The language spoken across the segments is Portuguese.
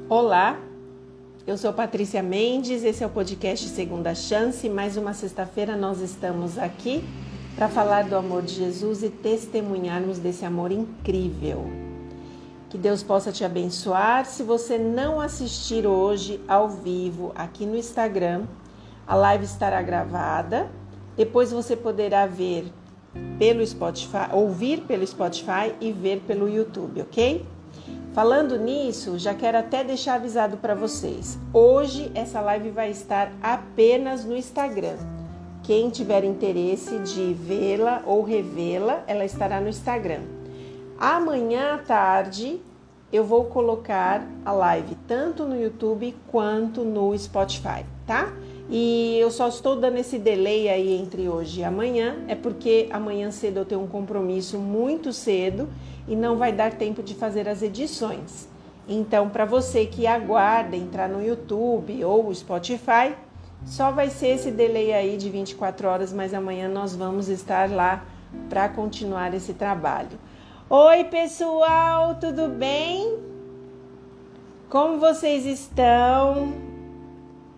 Olá, eu sou Patrícia Mendes, esse é o podcast Segunda Chance. Mais uma sexta-feira nós estamos aqui para falar do amor de Jesus e testemunharmos desse amor incrível. Que Deus possa te abençoar. Se você não assistir hoje ao vivo aqui no Instagram, a live estará gravada. Depois você poderá ver pelo Spotify, ouvir pelo Spotify e ver pelo YouTube, ok? Falando nisso, já quero até deixar avisado para vocês. Hoje essa live vai estar apenas no Instagram. Quem tiver interesse de vê-la ou revê-la, ela estará no Instagram. Amanhã à tarde eu vou colocar a live tanto no YouTube quanto no Spotify, tá? E eu só estou dando esse delay aí entre hoje e amanhã, é porque amanhã cedo eu tenho um compromisso muito cedo e não vai dar tempo de fazer as edições. Então, para você que aguarda entrar no YouTube ou Spotify, só vai ser esse delay aí de 24 horas, mas amanhã nós vamos estar lá para continuar esse trabalho. Oi, pessoal, tudo bem? Como vocês estão?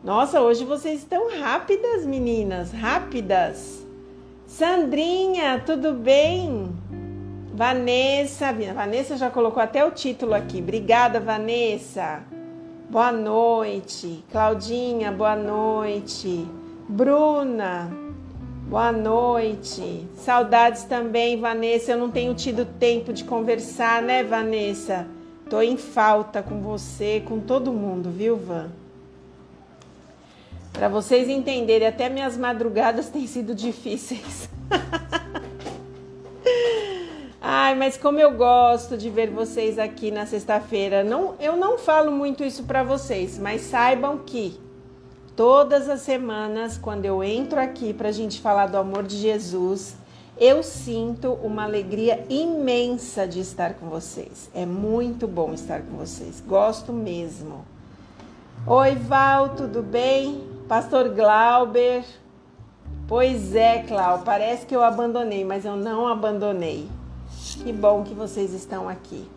Nossa, hoje vocês estão rápidas, meninas, rápidas. Sandrinha, tudo bem? Vanessa já colocou até o título aqui. Obrigada, Vanessa. Boa noite. Claudinha, boa noite. Bruna, boa noite. Saudades também, Vanessa. Eu não tenho tido tempo de conversar, né, Vanessa? Tô em falta com você, com todo mundo, viu, Van? Para vocês entenderem, até minhas madrugadas têm sido difíceis. Ai, mas como eu gosto de ver vocês aqui na sexta-feira. Eu não falo muito isso para vocês, mas saibam que todas as semanas, quando eu entro aqui para a gente falar do amor de Jesus, eu sinto uma alegria imensa de estar com vocês. É muito bom estar com vocês, gosto mesmo. Oi, Val, tudo bem? Pastor Glauber. Pois é, Clau, parece que eu abandonei, mas eu não abandonei. Que bom que vocês estão aqui.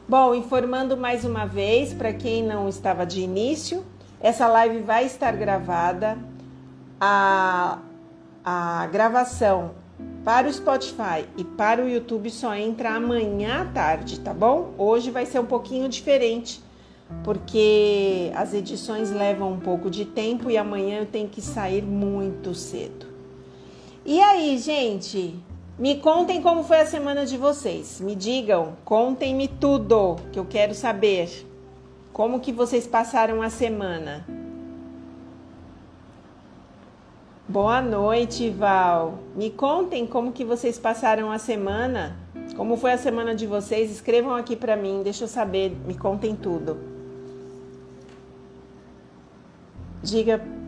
Bom, informando mais uma vez, para quem não estava de início, essa live vai estar gravada. A gravação para o Spotify e para o YouTube só entra amanhã à tarde, tá bom? Hoje vai ser um pouquinho diferente, porque as edições levam um pouco de tempo e amanhã eu tenho que sair muito cedo. E aí, gente, me contem como foi a semana de vocês. Me digam, contem-me tudo, que eu quero saber. Como que vocês passaram a semana? Boa noite, Val. Me contem como que vocês passaram a semana. Como foi a semana de vocês? Escrevam aqui pra mim, deixa eu saber, me contem tudo.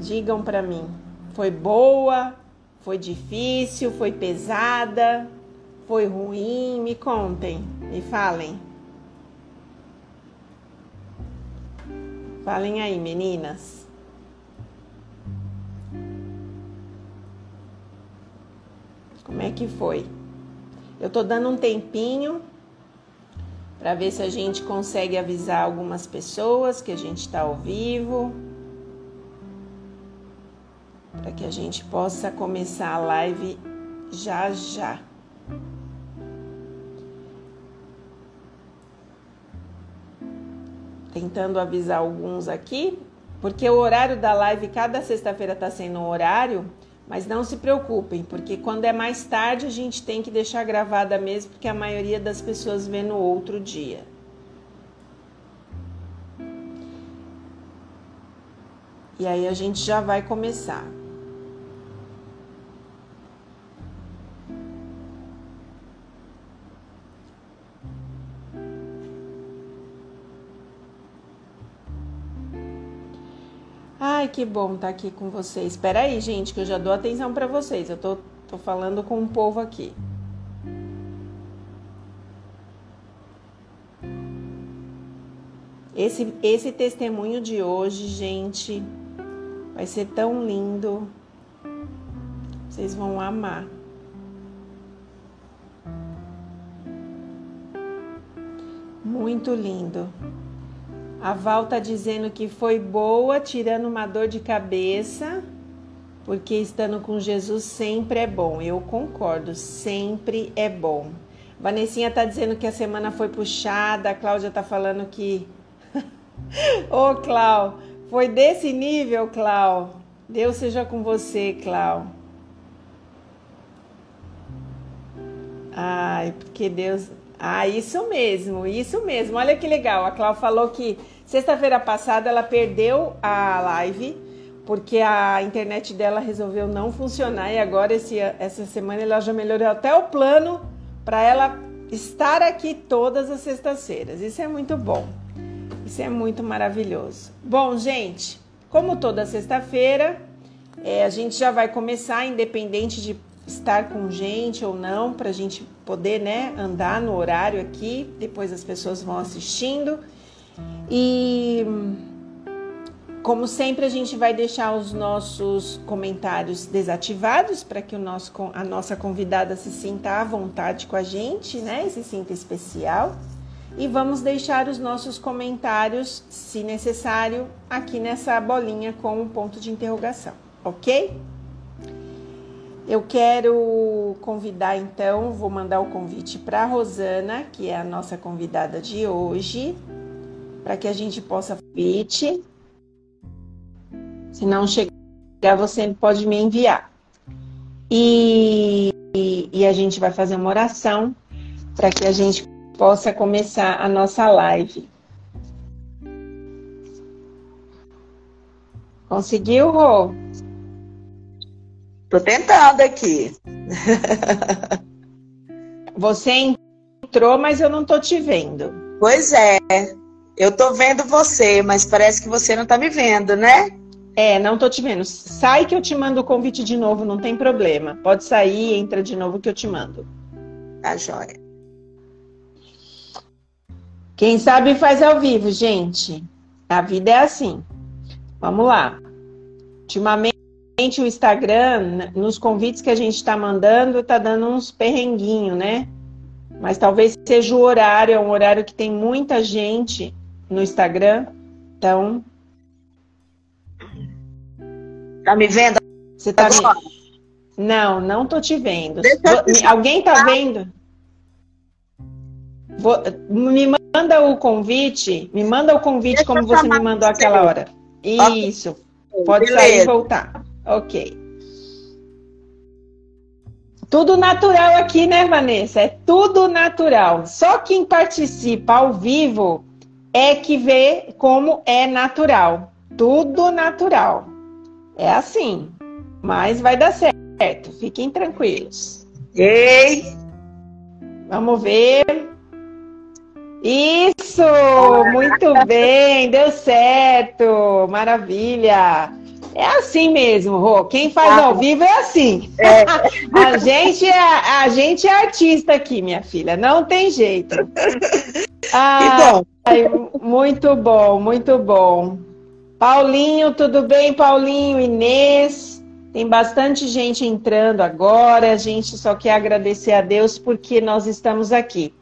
Digam pra mim. Foi boa? Foi difícil? Foi pesada? Foi ruim? Me contem, me falem. Falem aí, meninas. Como é que foi? Eu tô dando um tempinho para ver se a gente consegue avisar algumas pessoas que a gente tá ao vivo, para que a gente possa começar a live já já. Tentando avisar alguns aqui, porque o horário da live cada sexta-feira está sendo um horário, mas não se preocupem, porque quando é mais tarde a gente tem que deixar gravada mesmo, porque a maioria das pessoas vê no outro dia. E aí a gente já vai começar. Ai, que bom estar aqui com vocês. Espera aí, gente, que eu já dou atenção para vocês. Eu tô falando com o povo aqui. Esse testemunho de hoje, gente, vai ser tão lindo. Vocês vão amar. Muito lindo. A Val tá dizendo que foi boa, tirando uma dor de cabeça, porque estando com Jesus sempre é bom. Eu concordo, sempre é bom. Vanessinha tá dizendo que a semana foi puxada, a Cláudia tá falando que... Ô, Clau, foi desse nível, Clau. Deus seja com você, Clau. Ai, porque Deus... Ah, isso mesmo, isso mesmo. Olha que legal. A Clau falou que sexta-feira passada ela perdeu a live porque a internet dela resolveu não funcionar e agora essa semana ela já melhorou até o plano para ela estar aqui todas as sextas-feiras. Isso é muito bom. Isso é muito maravilhoso. Bom, gente, como toda sexta-feira, a gente já vai começar, independente de estar com gente ou não, para a gente poder, né, andar no horário aqui, depois as pessoas vão assistindo. E, como sempre, a gente vai deixar os nossos comentários desativados para que a nossa convidada se sinta à vontade com a gente, né, e se sinta especial. E vamos deixar os nossos comentários, se necessário, aqui nessa bolinha com um ponto de interrogação, ok? Eu quero convidar, então, vou mandar o convite para a Rosana, que é a nossa convidada de hoje, para que a gente possa convite. Se não chegar, você pode me enviar. E a gente vai fazer uma oração para que a gente possa começar a nossa live. Conseguiu, Rô? Tô tentando aqui. Você entrou, mas eu não tô te vendo. Pois é, eu tô vendo você, mas parece que você não tá me vendo, né? Não tô te vendo. Sai que eu te mando o convite de novo, não tem problema. Pode sair, entra de novo que eu te mando. Tá joia. Quem sabe faz ao vivo, gente. A vida é assim. Vamos lá. Ultimamente, o Instagram, nos convites que a gente está mandando, tá dando uns perrenguinhos, né? Mas talvez seja o horário, é um horário que tem muita gente no Instagram. Então... Tá me vendo? Você tá me... Não tô te vendo. Alguém tá vendo? Me manda o convite. Me manda o convite como você me mandou aquela hora. Isso. Pode sair e voltar. Ok. Tudo natural aqui, né, Vanessa? É tudo natural. Só quem participa ao vivo é que vê como é natural. Tudo natural. É assim. Mas vai dar certo. Fiquem tranquilos. Ei! Vamos ver. Isso! Muito bem. Deu certo. Maravilha. É assim mesmo, Rô. Quem faz ao vivo é assim. A gente é artista aqui, minha filha. Não tem jeito. Muito bom, muito bom. Paulinho, tudo bem, Paulinho? Inês? Tem bastante gente entrando agora. A gente só quer agradecer a Deus porque nós estamos aqui.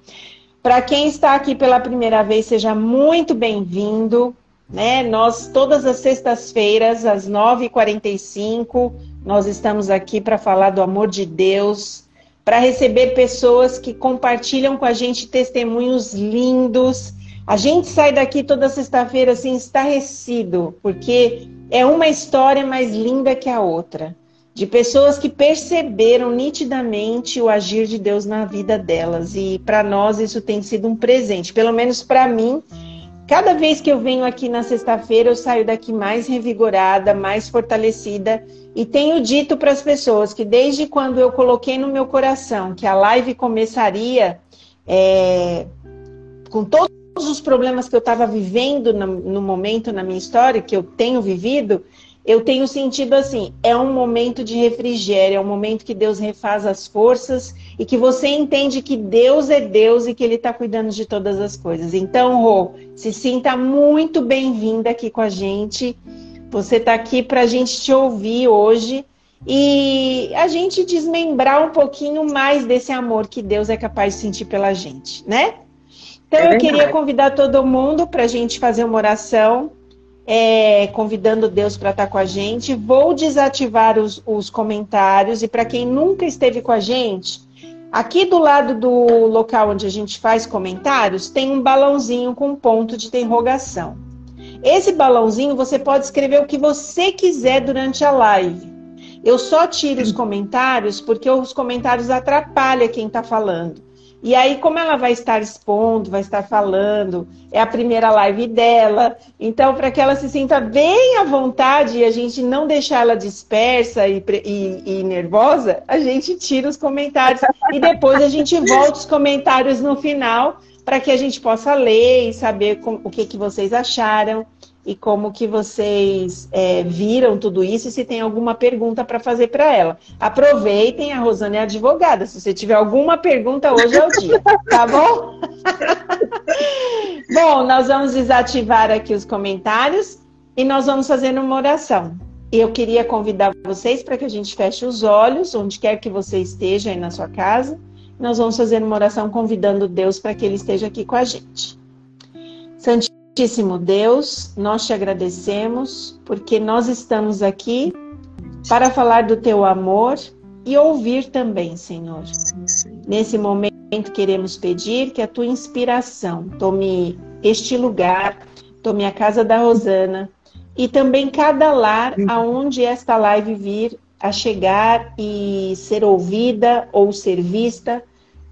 Para quem está aqui pela primeira vez, seja muito bem-vindo. Né? Nós, todas as sextas-feiras, às 9h45, nós estamos aqui para falar do amor de Deus, para receber pessoas que compartilham com a gente testemunhos lindos. A gente sai daqui toda sexta-feira assim, estarrecido, porque é uma história mais linda que a outra, de pessoas que perceberam nitidamente o agir de Deus na vida delas. E para nós isso tem sido um presente, pelo menos para mim. Cada vez que eu venho aqui na sexta-feira, eu saio daqui mais revigorada, mais fortalecida. E tenho dito para as pessoas que desde quando eu coloquei no meu coração que a live começaria com todos os problemas que eu estava vivendo no momento, na minha história, que eu tenho vivido, eu tenho sentido assim, é um momento de refrigério, é um momento que Deus refaz as forças e que você entende que Deus é Deus e que Ele está cuidando de todas as coisas. Então, Rô, se sinta muito bem-vinda aqui com a gente. Você está aqui para a gente te ouvir hoje e a gente desmembrar um pouquinho mais desse amor que Deus é capaz de sentir pela gente, né? Então eu queria convidar todo mundo para a gente fazer uma oração, convidando Deus para estar com a gente. Vou desativar os comentários, e para quem nunca esteve com a gente, aqui do lado do local onde a gente faz comentários, tem um balãozinho com um ponto de interrogação. Esse balãozinho você pode escrever o que você quiser durante a live. Eu só tiro os comentários porque os comentários atrapalham quem está falando. E aí, como ela vai estar expondo, vai estar falando, é a primeira live dela, então para que ela se sinta bem à vontade e a gente não deixar ela dispersa e nervosa, a gente tira os comentários e depois a gente volta os comentários no final para que a gente possa ler e saber o que vocês acharam e como que vocês viram tudo isso e se tem alguma pergunta para fazer para ela. Aproveitem, a Rosana é advogada. Se você tiver alguma pergunta, hoje é o dia, tá bom? Bom, nós vamos desativar aqui os comentários e nós vamos fazer uma oração. Eu queria convidar vocês para que a gente feche os olhos, onde quer que você esteja aí na sua casa. Nós vamos fazer uma oração convidando Deus para que Ele esteja aqui com a gente. Santíssimo Deus, nós te agradecemos porque nós estamos aqui para falar do teu amor e ouvir também, Senhor. Nesse momento queremos pedir que a tua inspiração tome este lugar, tome a casa da Rosana e também cada lar aonde esta live vir a chegar e ser ouvida ou ser vista,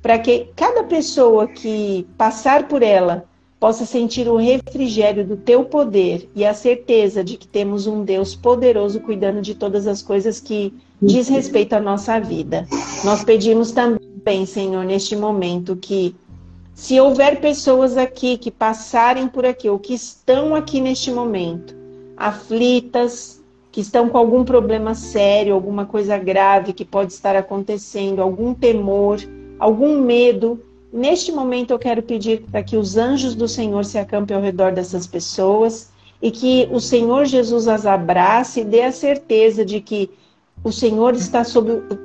para que cada pessoa que passar por ela possa sentir o refrigério do teu poder e a certeza de que temos um Deus poderoso cuidando de todas as coisas que diz respeito à nossa vida. Nós pedimos também, Senhor, neste momento, que se houver pessoas aqui que passarem por aqui ou que estão aqui neste momento, aflitas, que estão com algum problema sério, alguma coisa grave que pode estar acontecendo, algum temor, algum medo, neste momento eu quero pedir para que os anjos do Senhor se acampem ao redor dessas pessoas e que o Senhor Jesus as abrace e dê a certeza de que o Senhor está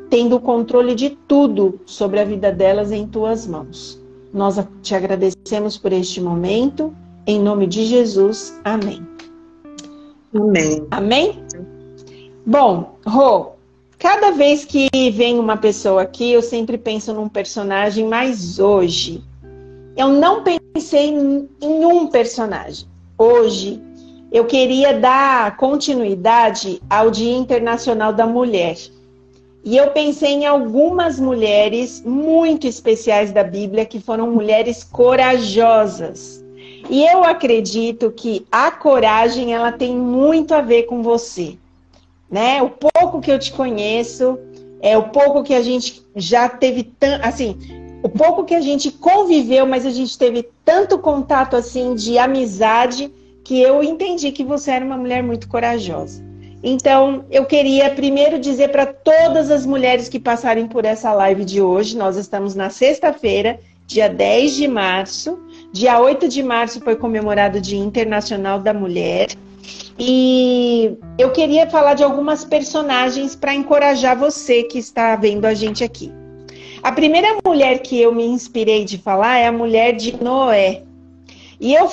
tendo o controle de tudo sobre a vida delas em tuas mãos. Nós te agradecemos por este momento, em nome de Jesus. Amém. Amém. Amém? Bom, Rô, cada vez que vem uma pessoa aqui, eu sempre penso num personagem, mas hoje eu não pensei em um personagem. Hoje eu queria dar continuidade ao Dia Internacional da Mulher. E eu pensei em algumas mulheres muito especiais da Bíblia, que foram mulheres corajosas. E eu acredito que a coragem, ela tem muito a ver com você. Né? O pouco que eu te conheço, o pouco que a gente já teve, assim, o pouco que a gente conviveu, mas a gente teve tanto contato assim de amizade que eu entendi que você era uma mulher muito corajosa. Então, eu queria primeiro dizer para todas as mulheres que passarem por essa live de hoje, nós estamos na sexta-feira, dia 10 de março, dia 8 de março foi comemorado o Dia Internacional da Mulher. E eu queria falar de algumas personagens para encorajar você que está vendo a gente aqui. A primeira mulher que eu me inspirei de falar é a mulher de Noé. E eu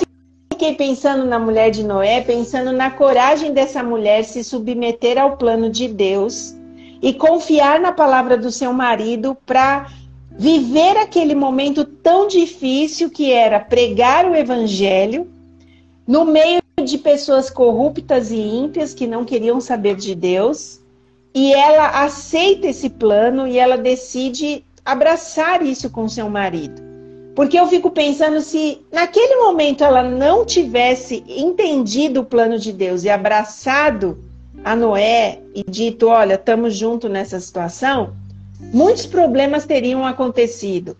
fiquei pensando na mulher de Noé, pensando na coragem dessa mulher se submeter ao plano de Deus e confiar na palavra do seu marido para viver aquele momento tão difícil que era pregar o evangelho no meio de pessoas corruptas e ímpias que não queriam saber de Deus, e ela aceita esse plano e ela decide abraçar isso com seu marido. Porque eu fico pensando, se naquele momento ela não tivesse entendido o plano de Deus e abraçado a Noé e dito, olha, estamos juntos nessa situação, muitos problemas teriam acontecido.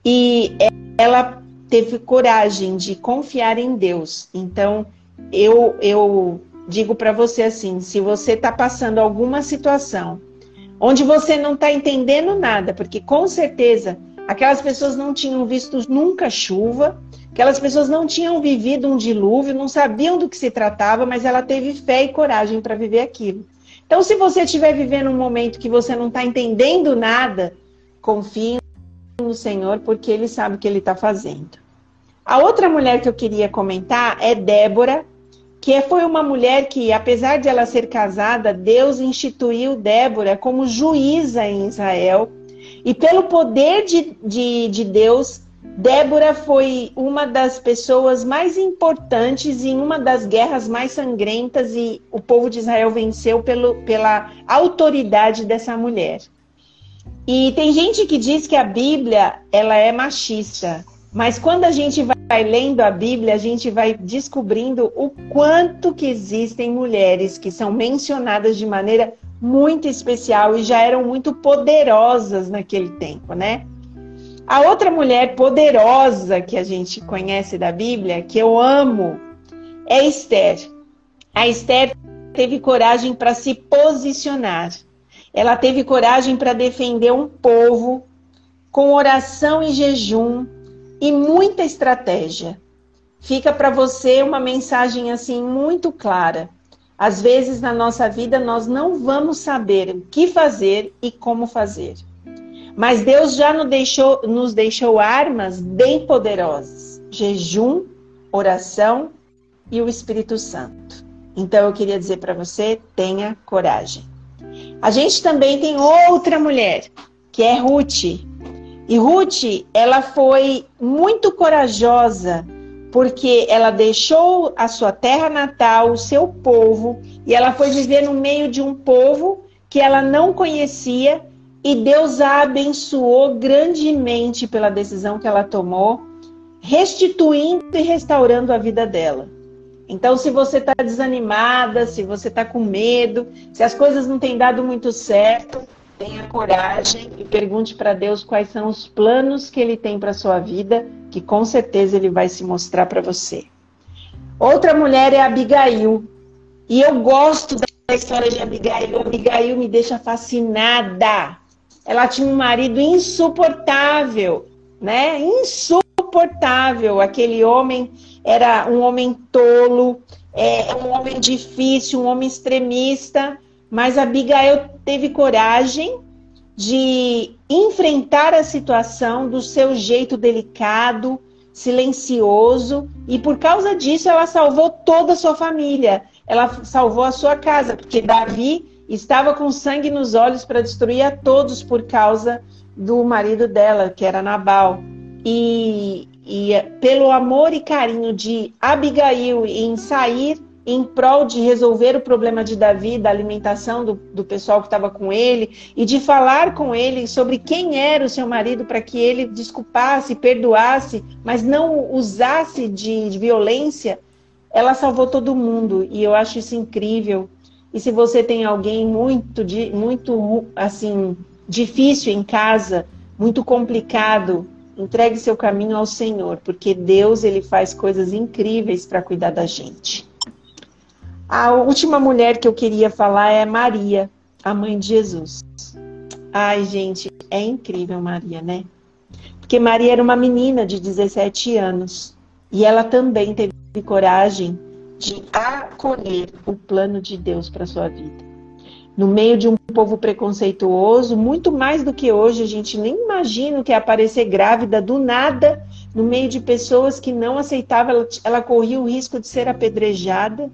E ela teve coragem de confiar em Deus. Então, eu digo para você assim, se você está passando alguma situação onde você não está entendendo nada, porque com certeza aquelas pessoas não tinham visto nunca chuva, aquelas pessoas não tinham vivido um dilúvio, não sabiam do que se tratava, mas ela teve fé e coragem para viver aquilo. Então, se você estiver vivendo um momento que você não está entendendo nada, confie no Senhor, porque Ele sabe o que Ele está fazendo. A outra mulher que eu queria comentar é Débora, que foi uma mulher que, apesar de ela ser casada, Deus instituiu Débora como juíza em Israel. E pelo poder de Deus, Débora foi uma das pessoas mais importantes em uma das guerras mais sangrentas, e o povo de Israel venceu pela autoridade dessa mulher. E tem gente que diz que a Bíblia ela é machista, mas quando a gente vai lendo a Bíblia, a gente vai descobrindo o quanto que existem mulheres que são mencionadas de maneira muito especial e já eram muito poderosas naquele tempo, né? A outra mulher poderosa que a gente conhece da Bíblia, que eu amo, é Esther. A Esther teve coragem para se posicionar. Ela teve coragem para defender um povo com oração e jejum e muita estratégia. Fica para você uma mensagem assim muito clara. Às vezes na nossa vida nós não vamos saber o que fazer e como fazer. Mas Deus já nos deixou armas bem poderosas. Jejum, oração e o Espírito Santo. Então eu queria dizer para você, tenha coragem. A gente também tem outra mulher, que é Ruth. E Ruth, ela foi muito corajosa, porque ela deixou a sua terra natal, o seu povo, e ela foi viver no meio de um povo que ela não conhecia, e Deus a abençoou grandemente pela decisão que ela tomou, restituindo e restaurando a vida dela. Então, se você está desanimada, se você está com medo, se as coisas não têm dado muito certo, tenha coragem e pergunte para Deus quais são os planos que Ele tem para a sua vida, que com certeza Ele vai se mostrar para você. Outra mulher é Abigail. E eu gosto da história de Abigail. Abigail me deixa fascinada. Ela tinha um marido insuportável, né? Insuportável. Aquele homem era um homem tolo, um homem difícil, um homem extremista. Mas Abigail teve coragem de enfrentar a situação do seu jeito delicado, silencioso, e por causa disso ela salvou toda a sua família. Ela salvou a sua casa, porque Davi estava com sangue nos olhos para destruir a todos por causa do marido dela, que era Nabal. E pelo amor e carinho de Abigail em sair em prol de resolver o problema de Davi, da alimentação do pessoal que estava com ele, e de falar com ele sobre quem era o seu marido, para que ele desculpasse, perdoasse, mas não usasse de violência, ela salvou todo mundo, e eu acho isso incrível. E se você tem alguém muito assim, difícil em casa, muito complicado, entregue seu caminho ao Senhor, porque Deus ele faz coisas incríveis para cuidar da gente. A última mulher que eu queria falar é Maria, a mãe de Jesus. Ai, gente, é incrível Maria, né? Porque Maria era uma menina de 17 anos. E ela também teve coragem de acolher o plano de Deus para sua vida. No meio de um povo preconceituoso, muito mais do que hoje, a gente nem imagina o que é aparecer grávida do nada, no meio de pessoas que não aceitavam, ela corria o risco de ser apedrejada.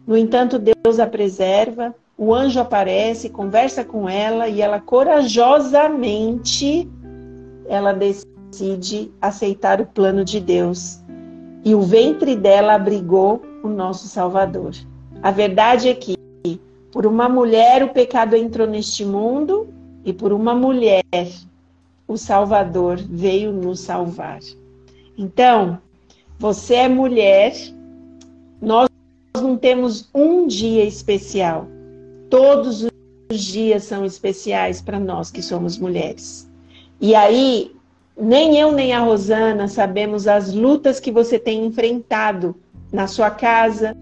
No entanto, Deus a preserva, o anjo aparece, conversa com ela e ela corajosamente, ela decide aceitar o plano de Deus. E o ventre dela abrigou o nosso Salvador. A verdade é que, por uma mulher, o pecado entrou neste mundo e por uma mulher, o Salvador veio nos salvar. Então, você é mulher, nós não temos um dia especial. Todos os dias são especiais para nós que somos mulheres. E aí, nem eu nem a Rosana sabemos as lutas que você tem enfrentado na sua casa,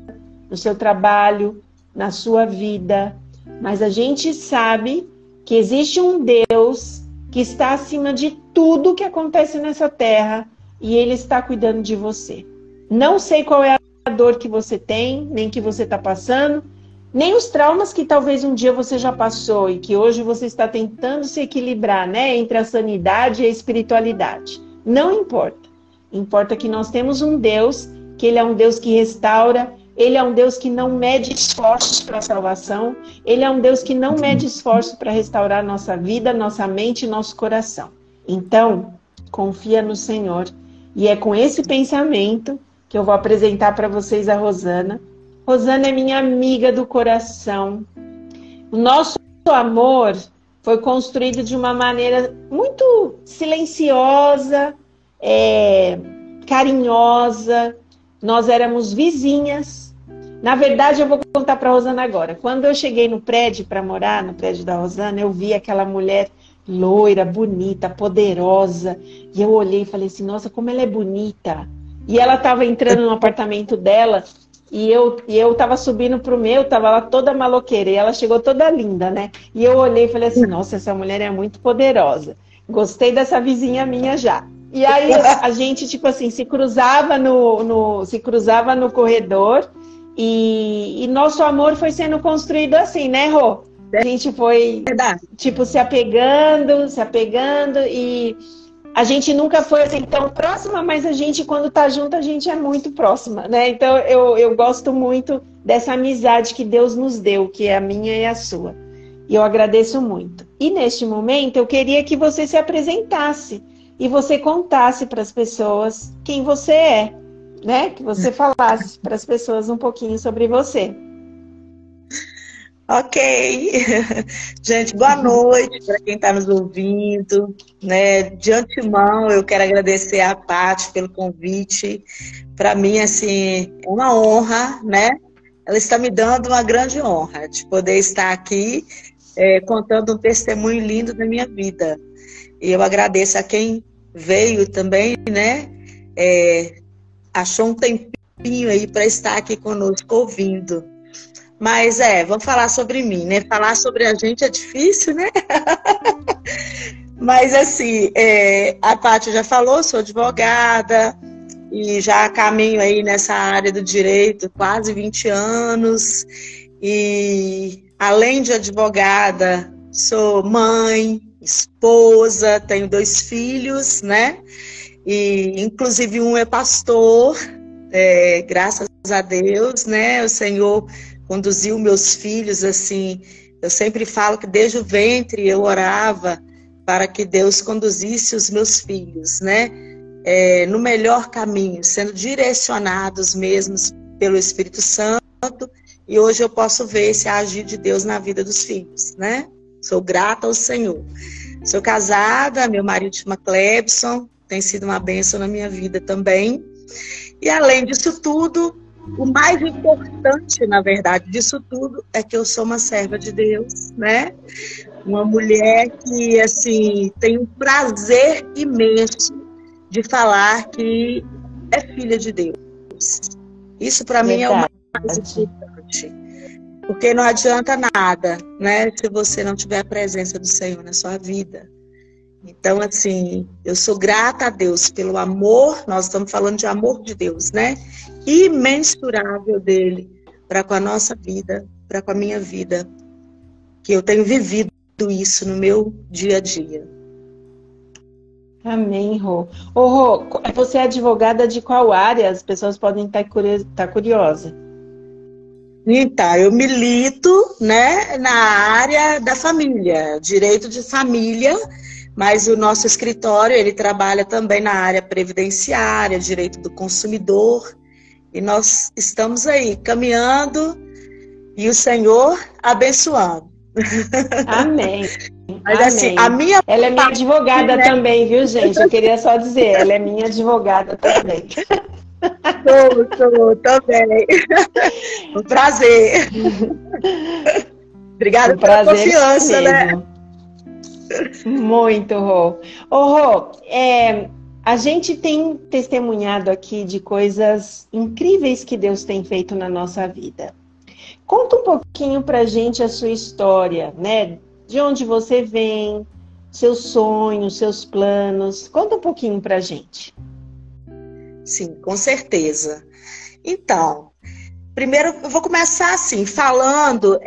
no seu trabalho, na sua vida. Mas a gente sabe que existe um Deus que está acima de tudo que acontece nessa terra e Ele está cuidando de você. Não sei qual é a dor que você tem, nem que você está passando, nem os traumas que talvez um dia você já passou e que hoje você está tentando se equilibrar, né, entre a sanidade e a espiritualidade. Não importa. Importa que nós temos um Deus, que Ele é um Deus que restaura, Ele é um Deus que não mede esforços para a salvação, Ele é um Deus que não mede esforço para restaurar nossa vida, nossa mente e nosso coração. Então, confia no Senhor. E é com esse pensamento que eu vou apresentar para vocês a Rosana. Rosana é minha amiga do coração. O nosso amor foi construído de uma maneira muito silenciosa, carinhosa. Nós éramos vizinhas. Na verdade, eu vou contar para a Rosana agora. Quando eu cheguei no prédio para morar, no prédio da Rosana, eu vi aquela mulher loira, bonita, poderosa. E eu olhei e falei assim, nossa, como ela é bonita. E ela estava entrando no apartamento dela e eu estava subindo para o meu, estava lá toda maloqueira. E ela chegou toda linda, né? E eu olhei e falei assim, nossa, essa mulher é muito poderosa. Gostei dessa vizinha minha já. E aí a gente, tipo assim, se cruzava no corredor e nosso amor foi sendo construído assim, né, Rô? A gente foi, tipo, se apegando e a gente nunca foi assim tão próxima, mas a gente, quando tá junto, a gente é muito próxima, né? Então eu gosto muito dessa amizade que Deus nos deu, que é a minha e a sua. E eu agradeço muito. E neste momento eu queria que você se apresentasse e você contasse para as pessoas quem você é, né? Que você falasse para as pessoas um pouquinho sobre você. Ok. Gente, boa noite para quem está nos ouvindo, né? De antemão, eu quero agradecer a Paty pelo convite. Para mim, assim, é uma honra, né? Ela está me dando uma grande honra de poder estar aqui contando um testemunho lindo da minha vida. E eu agradeço a quem veio também, né? Achou um tempinho aí para estar aqui conosco ouvindo. Mas vamos falar sobre mim, né? Falar sobre a gente é difícil, né? Mas assim, a Paty já falou, sou advogada e já caminho aí nessa área do direito quase 20 anos. E além de advogada, sou mãe, esposa, tenho 2 filhos, né? E inclusive um é pastor, graças a Deus, né? O Senhor conduziu meus filhos, assim, eu sempre falo que desde o ventre eu orava para que Deus conduzisse os meus filhos, né? No melhor caminho, sendo direcionados mesmos pelo Espírito Santo, e hoje eu posso ver esse agir de Deus na vida dos filhos, né? Sou grata ao Senhor. Sou casada, meu marido chama Clebson, tem sido uma bênção na minha vida também. E além disso tudo, o mais importante, na verdade, disso tudo é que eu sou uma serva de Deus, né? Uma mulher que, assim, tem um prazer imenso de falar que é filha de Deus. Isso, para mim, é o mais importante. Porque não adianta nada, né? Se você não tiver a presença do Senhor na sua vida. Então, assim, eu sou grata a Deus pelo amor, nós estamos falando de amor de Deus, né? Imensurável dele para com a nossa vida, para com a minha vida, que eu tenho vivido isso no meu dia a dia. Amém, Rô. Ô, Rô, você é advogada de qual área? As pessoas podem estar curiosas. Então, eu milito, né, na área da família, direito de família, mas o nosso escritório, ele trabalha também na área previdenciária, direito do consumidor, e nós estamos aí caminhando e o Senhor abençoando. Amém. Mas amém. Assim, a minha ela é minha advogada também, viu, gente? Eu queria só dizer, ela é minha advogada também. Sou também. Um prazer. Obrigada pela confiança, né? Muito, Rô. Ô, Rô, a gente tem testemunhado aqui de coisas incríveis que Deus tem feito na nossa vida. Conta um pouquinho pra gente a sua história, né? De onde você vem, seus sonhos, seus planos. Conta um pouquinho pra gente. Sim, com certeza. Então, primeiro eu vou começar assim, falando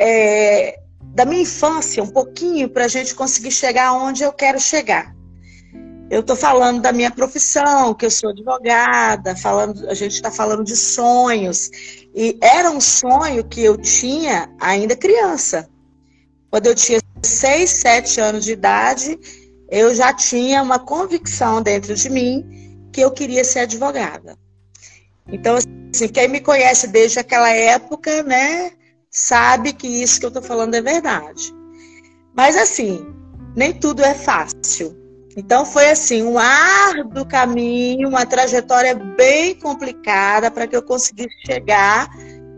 da minha infância um pouquinho para a gente conseguir chegar onde eu quero chegar. eu estou falando da minha profissão, que eu sou advogada, a gente está falando de sonhos. E era um sonho que eu tinha ainda criança. Quando eu tinha 6, 7 anos de idade, eu já tinha uma convicção dentro de mim que eu queria ser advogada. Então, assim, quem me conhece desde aquela época, né, sabe que isso que eu estou falando é verdade. Mas, assim, nem tudo é fácil. Então, foi, assim, um árduo caminho, uma trajetória bem complicada para que eu conseguisse chegar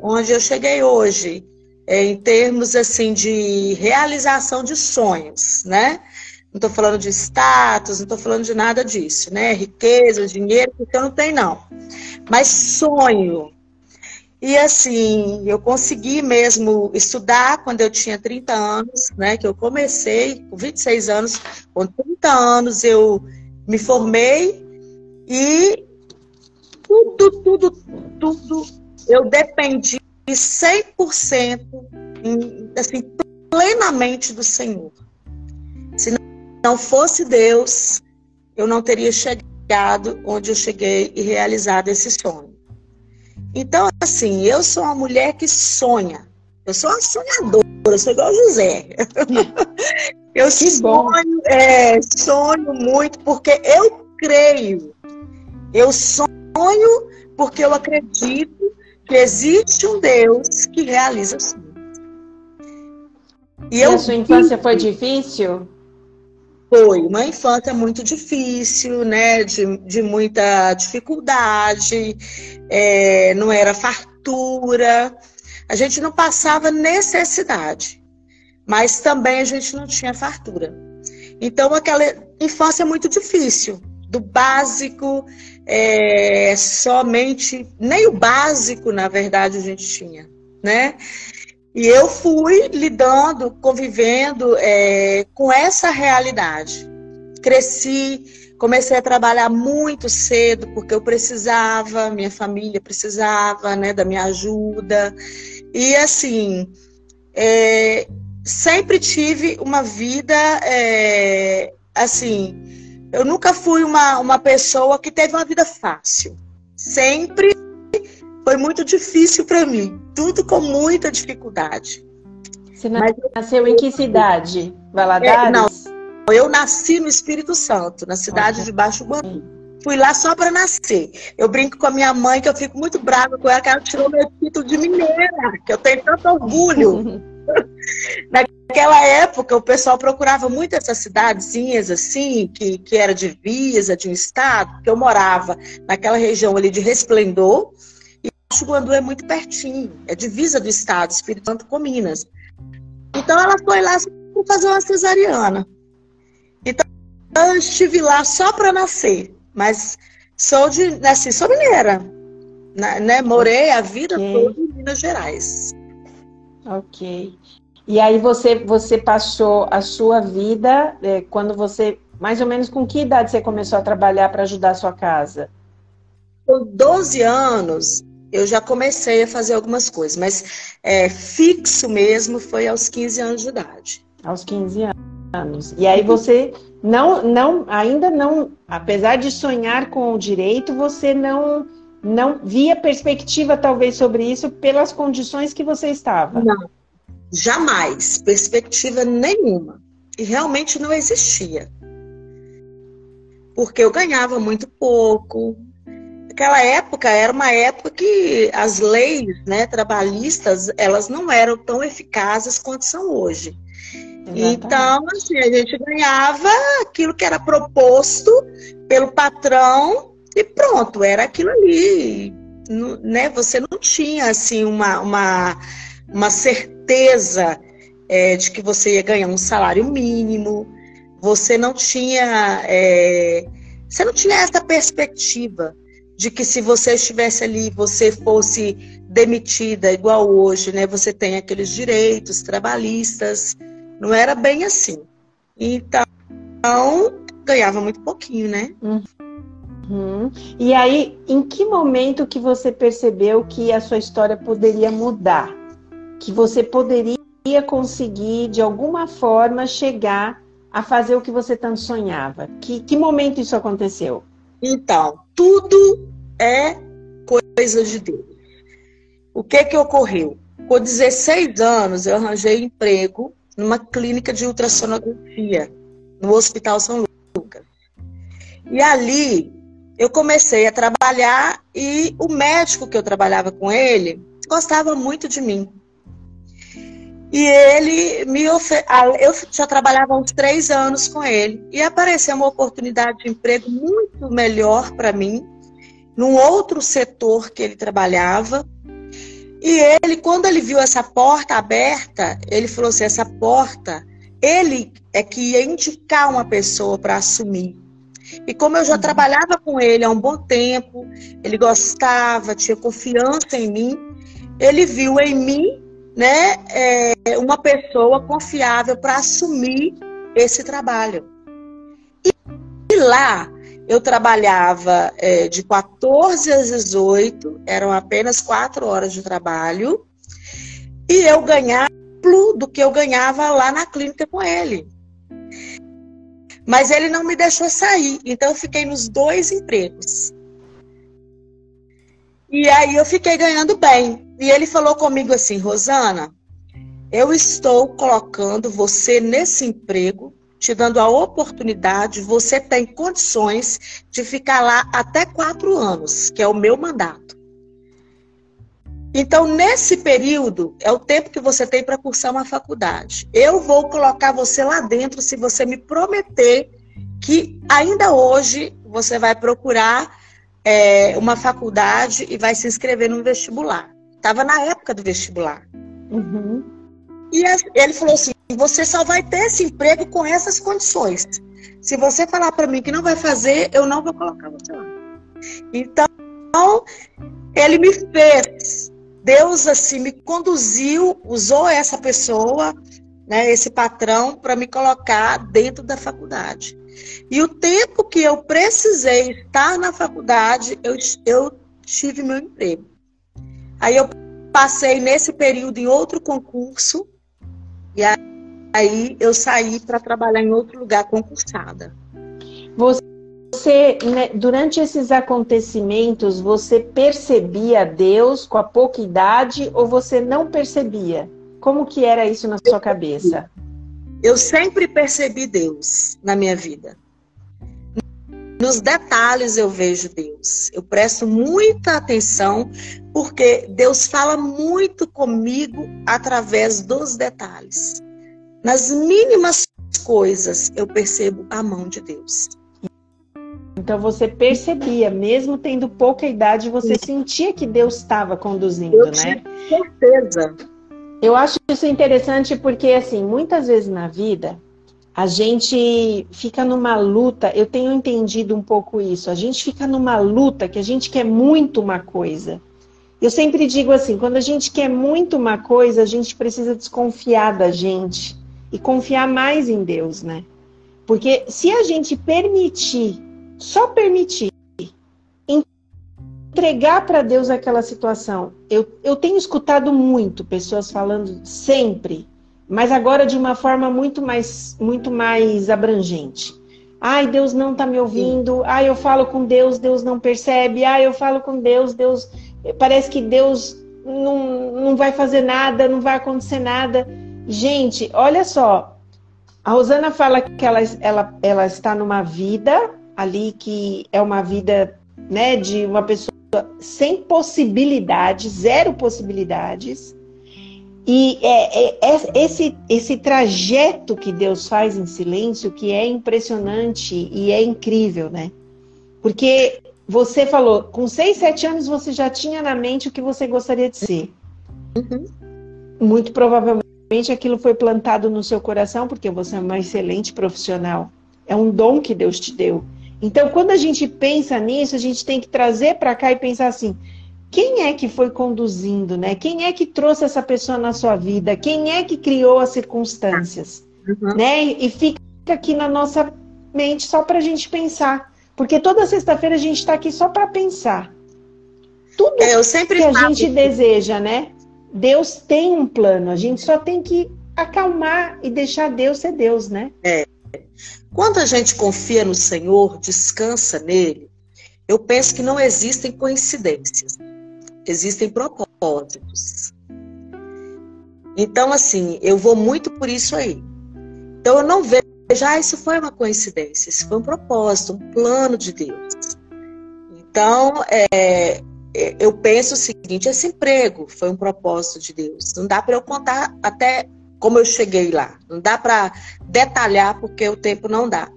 onde eu cheguei hoje, em termos, assim, de realização de sonhos, né? Não estou falando de status, não estou falando de nada disso, né? Riqueza, dinheiro, porque eu não tenho, não. Mas sonho. E assim, eu consegui mesmo estudar quando eu tinha 30 anos, né? Que eu comecei com 26 anos, com 30 anos eu me formei e tudo, eu dependi 100%, assim, plenamente do Senhor. Se não fosse Deus, eu não teria chegado onde eu cheguei e realizado esse sonho. Então, assim, eu sou uma mulher que sonha. Eu sou uma sonhadora, eu sou igual José. Eu sonho muito porque eu creio. Eu sonho porque eu acredito que existe um Deus que realiza sonhos. E a sua infância foi difícil? Foi uma infância muito difícil, né? De muita dificuldade, não era fartura, a gente não passava necessidade, mas também a gente não tinha fartura. Então, aquela infância muito difícil, do básico, somente, nem o básico, na verdade, a gente tinha, né? E eu fui lidando, convivendo com essa realidade. Cresci, comecei a trabalhar muito cedo, porque eu precisava, minha família precisava, né, da minha ajuda. E assim, sempre tive uma vida, assim, eu nunca fui uma pessoa que teve uma vida fácil. Sempre foi muito difícil para mim, tudo com muita dificuldade. Você nasceu em que cidade? Valadares? Não, eu nasci no Espírito Santo, na cidade de Baixo Guandu. Fui lá só para nascer. Eu brinco com a minha mãe, que eu fico muito brava com ela, que ela tirou meu título de mineira, que eu tenho tanto orgulho. Naquela época, o pessoal procurava muito essas cidadezinhas assim, que era divisa de um estado, que eu morava naquela região ali de Resplendor. Baixo Guandu é muito pertinho, é divisa do estado, Espírito Santo com Minas. Então ela foi lá para fazer uma cesariana. Então eu estive lá só para nascer, mas sou mineira, né? Morei a vida toda em Minas Gerais. Ok. E aí você passou a sua vida, quando você, mais ou menos com que idade você começou a trabalhar para ajudar a sua casa? Com 12 anos, eu já comecei a fazer algumas coisas, mas fixo mesmo foi aos 15 anos de idade. Aos 15 anos. E aí você ainda não, apesar de sonhar com o direito, você não via perspectiva talvez sobre isso pelas condições que você estava? Não, jamais, perspectiva nenhuma. E realmente não existia. Porque eu ganhava muito pouco. Naquela época, era uma época que as leis, né, trabalhistas, elas não eram tão eficazes quanto são hoje. Exatamente. Então, assim, a gente ganhava aquilo que era proposto pelo patrão e pronto, era aquilo ali. Né? Você não tinha, assim, uma certeza de que você ia ganhar um salário mínimo, você não tinha essa perspectiva de que se você estivesse ali, você fosse demitida igual hoje, né? Você tem aqueles direitos trabalhistas. Não era bem assim. Então, ganhava muito pouquinho, né? Uhum. E aí, em que momento que você percebeu que a sua história poderia mudar? Que você poderia conseguir, de alguma forma, chegar a fazer o que você tanto sonhava? Que momento isso aconteceu? Então, tudo é coisa de Deus. O que ocorreu? Com 16 anos, eu arranjei emprego numa clínica de ultrassonografia, no Hospital São Lucas. E ali, eu comecei a trabalhar e o médico que eu trabalhava com ele gostava muito de mim. E ele eu já trabalhava há uns 3 anos com ele. E apareceu uma oportunidade de emprego muito melhor para mim, num outro setor que ele trabalhava. E ele, quando ele viu essa porta aberta, ele falou assim, essa porta, ele é que ia indicar uma pessoa para assumir. E como eu já trabalhava com ele há um bom tempo, ele gostava, tinha confiança em mim, ele viu em mim, né, uma pessoa confiável para assumir esse trabalho. E lá eu trabalhava de 14 às 18, eram apenas 4 horas de trabalho, e eu ganhava do que eu ganhava lá na clínica com ele. Mas ele não me deixou sair, então eu fiquei nos 2 empregos. E aí eu fiquei ganhando bem. E ele falou comigo assim, Rosana, eu estou colocando você nesse emprego, te dando a oportunidade, você tem condições de ficar lá até 4 anos, que é o meu mandato. Então, nesse período, é o tempo que você tem para cursar uma faculdade. Eu vou colocar você lá dentro se você me prometer que ainda hoje você vai procurar uma faculdade e vai se inscrever num vestibular. Estava na época do vestibular. Uhum. E ele falou assim, você só vai ter esse emprego com essas condições. Se você falar para mim que não vai fazer, eu não vou colocar você lá. Então, ele me fez. Deus, assim, me conduziu, usou essa pessoa, né, esse patrão, para me colocar dentro da faculdade. E o tempo que eu precisei estar na faculdade, eu tive meu emprego. Aí eu passei nesse período em outro concurso, e aí eu saí para trabalhar em outro lugar concursada. Você, né, durante esses acontecimentos, você percebia Deus com a pouca idade ou você não percebia? Como que era isso na sua cabeça? Eu sempre percebi Deus na minha vida. Nos detalhes eu vejo Deus. Eu presto muita atenção porque Deus fala muito comigo através dos detalhes. Nas mínimas coisas eu percebo a mão de Deus. Então você percebia, mesmo tendo pouca idade, você sentia que Deus estava conduzindo, Eu né? tinha certeza. Eu acho isso interessante porque, assim, muitas vezes na vida, a gente fica numa luta, eu tenho entendido um pouco isso, a gente fica numa luta que a gente quer muito uma coisa. Eu sempre digo assim, quando a gente quer muito uma coisa, a gente precisa desconfiar da gente e confiar mais em Deus, né? Porque se a gente permitir, só permitir, entregar para Deus aquela situação. Eu tenho escutado muito pessoas falando sempre, mas agora de uma forma muito mais abrangente. Ai, Deus não está me ouvindo. Ai, eu falo com Deus, Deus não percebe. Ai, eu falo com Deus, Deus... Parece que Deus não vai fazer nada, não vai acontecer nada. Gente, olha só. A Rosana fala que ela está numa vida ali que é uma vida, né, de uma pessoa sem possibilidades, 0 possibilidades. E esse trajeto que Deus faz em silêncio que é impressionante e é incrível, né? Porque você falou, com 6, 7 anos você já tinha na mente o que você gostaria de ser. Uhum. Muito provavelmente aquilo foi plantado no seu coração porque você é uma excelente profissional. É um dom que Deus te deu. Então, quando a gente pensa nisso, a gente tem que trazer para cá e pensar assim, quem é que foi conduzindo, né? Quem é que trouxe essa pessoa na sua vida? Quem é que criou as circunstâncias? Uhum. Né? E fica aqui na nossa mente só para a gente pensar. Porque toda sexta-feira a gente está aqui só para pensar. Tudo que a gente deseja, né? Deus tem um plano. A gente só tem que acalmar e deixar Deus ser Deus, né? Quando a gente confia no Senhor, descansa nele, eu penso que não existem coincidências, existem propósitos. Então, assim, eu vou muito por isso aí. Então, eu não vejo, isso foi uma coincidência, isso foi um propósito, um plano de Deus. Então, eu penso o seguinte, esse emprego foi um propósito de Deus. Não dá para eu contar até como eu cheguei lá. Não dá para detalhar, porque o tempo não dá.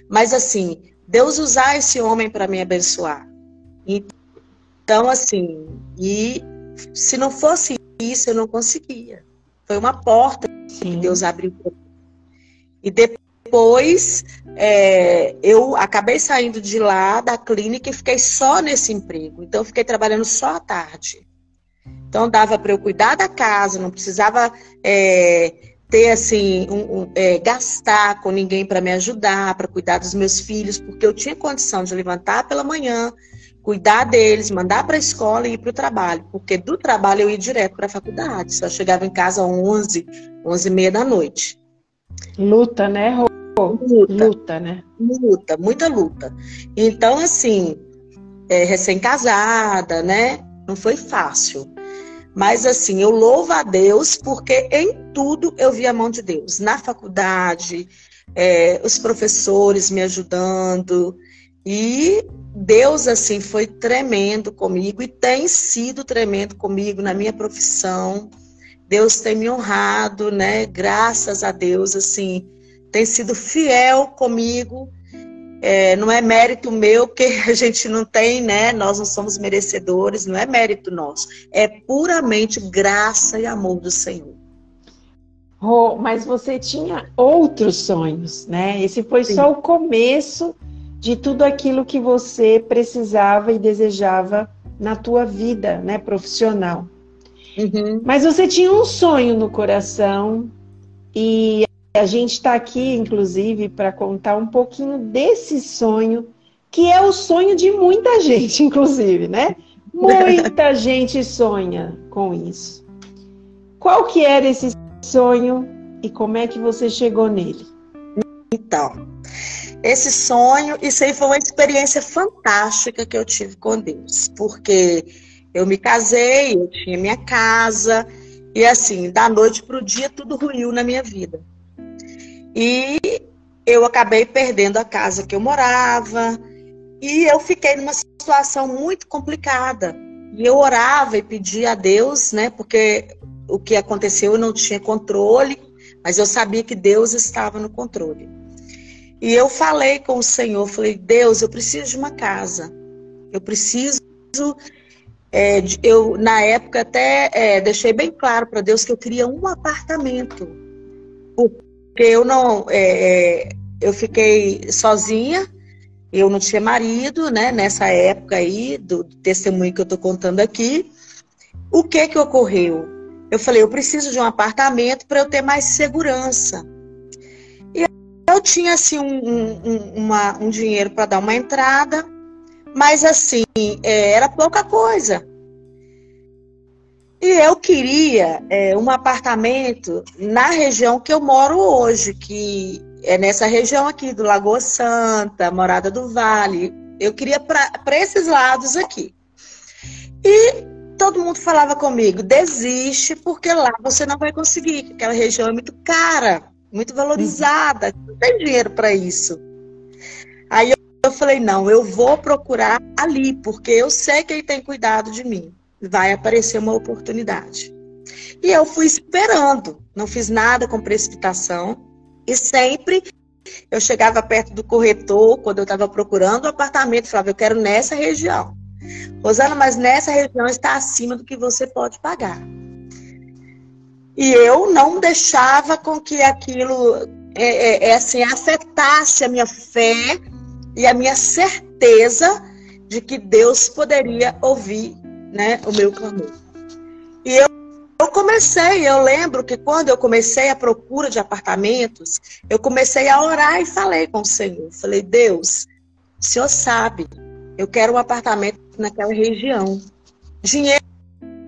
Mas, assim, Deus usar esse homem para me abençoar. Então, assim, e se não fosse isso, eu não conseguia. Foi uma porta que Deus abriu. E depois, eu acabei saindo de lá, da clínica, e fiquei só nesse emprego. Então, eu fiquei trabalhando só à tarde. Então, dava para eu cuidar da casa, não precisava ter, assim, gastar com ninguém para me ajudar, para cuidar dos meus filhos, porque eu tinha condição de levantar pela manhã, cuidar deles, mandar para a escola e ir para o trabalho, porque do trabalho eu ia direto para a faculdade, só chegava em casa às 11h30 da noite. Luta, né, Rô? Luta, né? Luta, muita luta. Então, assim, recém-casada, né? Não foi fácil. Mas, assim, eu louvo a Deus porque em tudo eu vi a mão de Deus. Na faculdade, os professores me ajudando. E Deus, assim, foi tremendo comigo e tem sido tremendo comigo na minha profissão. Deus tem me honrado, né? Graças a Deus, assim, tem sido fiel comigo. Não é mérito meu, porque a gente não tem, né? Nós não somos merecedores, não é mérito nosso. É puramente graça e amor do Senhor. Rô, mas você tinha outros sonhos, né? Esse foi Sim. Só o começo de tudo aquilo que você precisava e desejava na tua vida, né, profissional. Uhum. Mas você tinha um sonho no coração e a gente está aqui, inclusive, para contar um pouquinho desse sonho, que é o sonho de muita gente, inclusive, né? Muita gente sonha com isso. Qual que era esse sonho e como é que você chegou nele? Então, esse sonho, isso aí foi uma experiência fantástica que eu tive com Deus, porque eu me casei, eu tinha minha casa, e assim, da noite para o dia, tudo ruiu na minha vida. E eu acabei perdendo a casa que eu morava, e eu fiquei numa situação muito complicada. E eu orava e pedia a Deus, né, porque o que aconteceu eu não tinha controle, mas eu sabia que Deus estava no controle. E eu falei com o Senhor, falei, Deus, eu preciso de uma casa. Eu preciso... eu, na época, até deixei bem claro para Deus que eu queria um apartamento. Porque eu não... eu fiquei sozinha, eu não tinha marido, né? Nessa época aí, do testemunho que eu estou contando aqui. O que ocorreu? Eu falei, eu preciso de um apartamento para eu ter mais segurança. E eu tinha, assim, um dinheiro para dar uma entrada, mas, assim, era pouca coisa. E eu queria um apartamento na região que eu moro hoje, que é nessa região aqui do Lagoa Santa, Morada do Vale. Eu queria para esses lados aqui. E todo mundo falava comigo, desiste, porque lá você não vai conseguir, aquela região é muito cara, muito valorizada, não tem dinheiro para isso. Aí eu falei, não, eu vou procurar ali, porque eu sei que ele tem cuidado de mim. Vai aparecer uma oportunidade. E eu fui esperando, não fiz nada com precipitação. E sempre eu chegava perto do corretor, quando eu estava procurando o apartamento, falava, eu quero nessa região. Rosana, mas nessa região está acima do que você pode pagar. E eu não deixava com que aquilo assim, afetasse a minha fé e a minha certeza de que Deus poderia ouvir, né, o meu clamor. E eu comecei, eu lembro que quando eu comecei a procura de apartamentos, eu comecei a orar e falei com o Senhor. Falei, Deus, o Senhor sabe, eu quero um apartamento naquela região. Dinheiro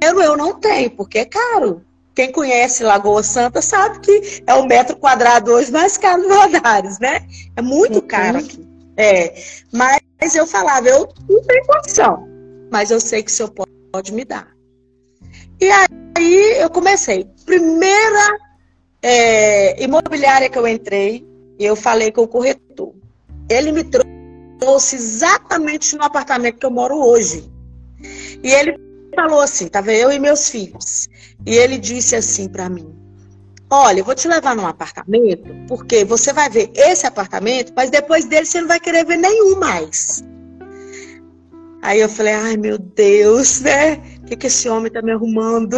eu não tenho, porque é caro. Quem conhece Lagoa Santa sabe que é o metro quadrado hoje mais caro do Valadares, né? É muito caro aqui. Mas eu falava, eu não tenho condição, mas eu sei que o senhor pode me dar. E aí eu comecei. Primeira imobiliária que eu entrei, eu falei com o corretor. Ele me trouxe exatamente no apartamento que eu moro hoje. E ele falou assim, tava eu e meus filhos. E ele disse assim para mim, olha, eu vou te levar num apartamento, porque você vai ver esse apartamento, mas depois dele você não vai querer ver nenhum mais. Aí eu falei, ai meu Deus, né? O que esse homem tá me arrumando?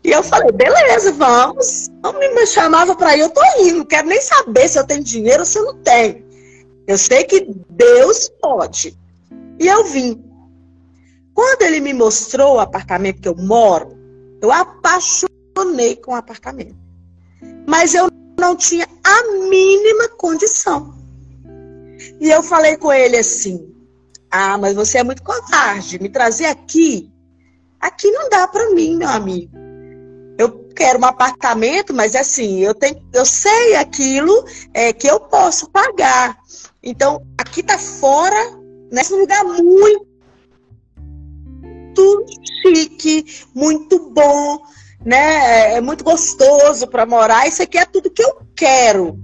E eu falei, beleza, vamos. Me chamava para ir, eu tô indo. Não quero nem saber se eu tenho dinheiro ou se eu não tenho. Eu sei que Deus pode. E eu vim. Quando ele me mostrou o apartamento que eu moro, eu apaixonei com o apartamento. Mas eu não tinha a mínima condição. E eu falei com ele assim, mas você é muito covarde. Me trazer aqui não dá para mim, meu amigo. Eu quero um apartamento, mas assim, eu sei aquilo que eu posso pagar. Então, aqui tá fora, nesse lugar muito chique, muito bom, né? É muito gostoso para morar. Isso aqui é tudo que eu quero.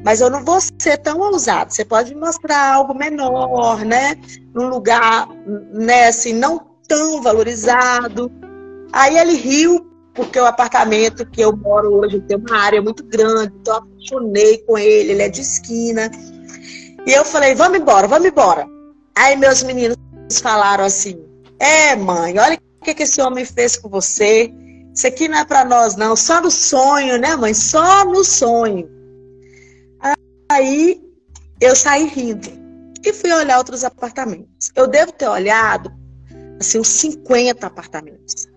Mas eu não vou ser tão ousado. Você pode me mostrar algo menor, né? Num lugar, né, assim, não tão valorizado. Aí ele riu, porque o apartamento que eu moro hoje tem uma área muito grande, então eu apaixonei com ele é de esquina. E eu falei, vamos embora, vamos embora. Aí meus meninos falaram assim, mãe, olha o que esse homem fez com você. Isso aqui não é para nós não, só no sonho, né, mãe? Só no sonho. Aí eu saí rindo e fui olhar outros apartamentos. Eu devo ter olhado assim, uns 50 apartamentos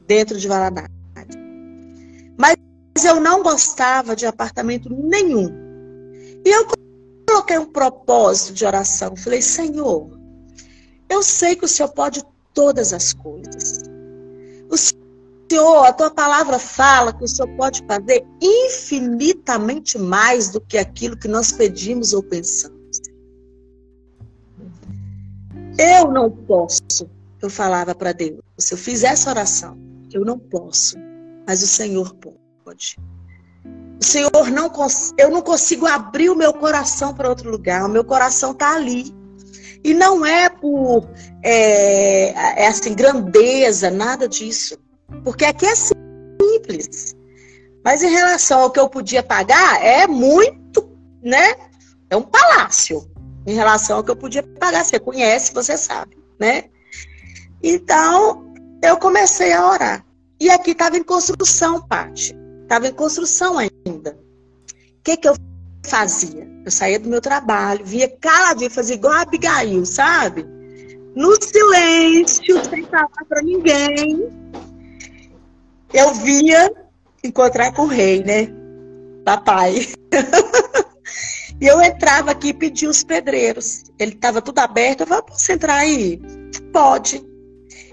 dentro de Valadares. Mas eu não gostava de apartamento nenhum. E eu coloquei um propósito de oração. Falei, Senhor, eu sei que o Senhor pode todas as coisas. O Senhor, a tua palavra fala que o Senhor pode fazer infinitamente mais do que aquilo que nós pedimos ou pensamos. Eu não posso, eu falava para Deus, se eu fizer essa oração, eu não posso, mas o Senhor pode. O Senhor eu não consigo abrir o meu coração para outro lugar, o meu coração está ali. E não é por assim, grandeza, nada disso. Porque aqui é simples. Mas em relação ao que eu podia pagar, é muito, né? É um palácio. Em relação ao que eu podia pagar. Você conhece, você sabe, né? Então, eu comecei a orar. E aqui estava em construção, Paty. Estava em construção ainda. O que eu fazia? Eu saía do meu trabalho, via caladinho, fazia igual a Abigail, sabe? No silêncio, sem falar para ninguém. Eu via encontrar com o rei, né? Papai. E eu entrava aqui e pedia os pedreiros. Ele estava tudo aberto. Eu falei, posso entrar aí? Pode.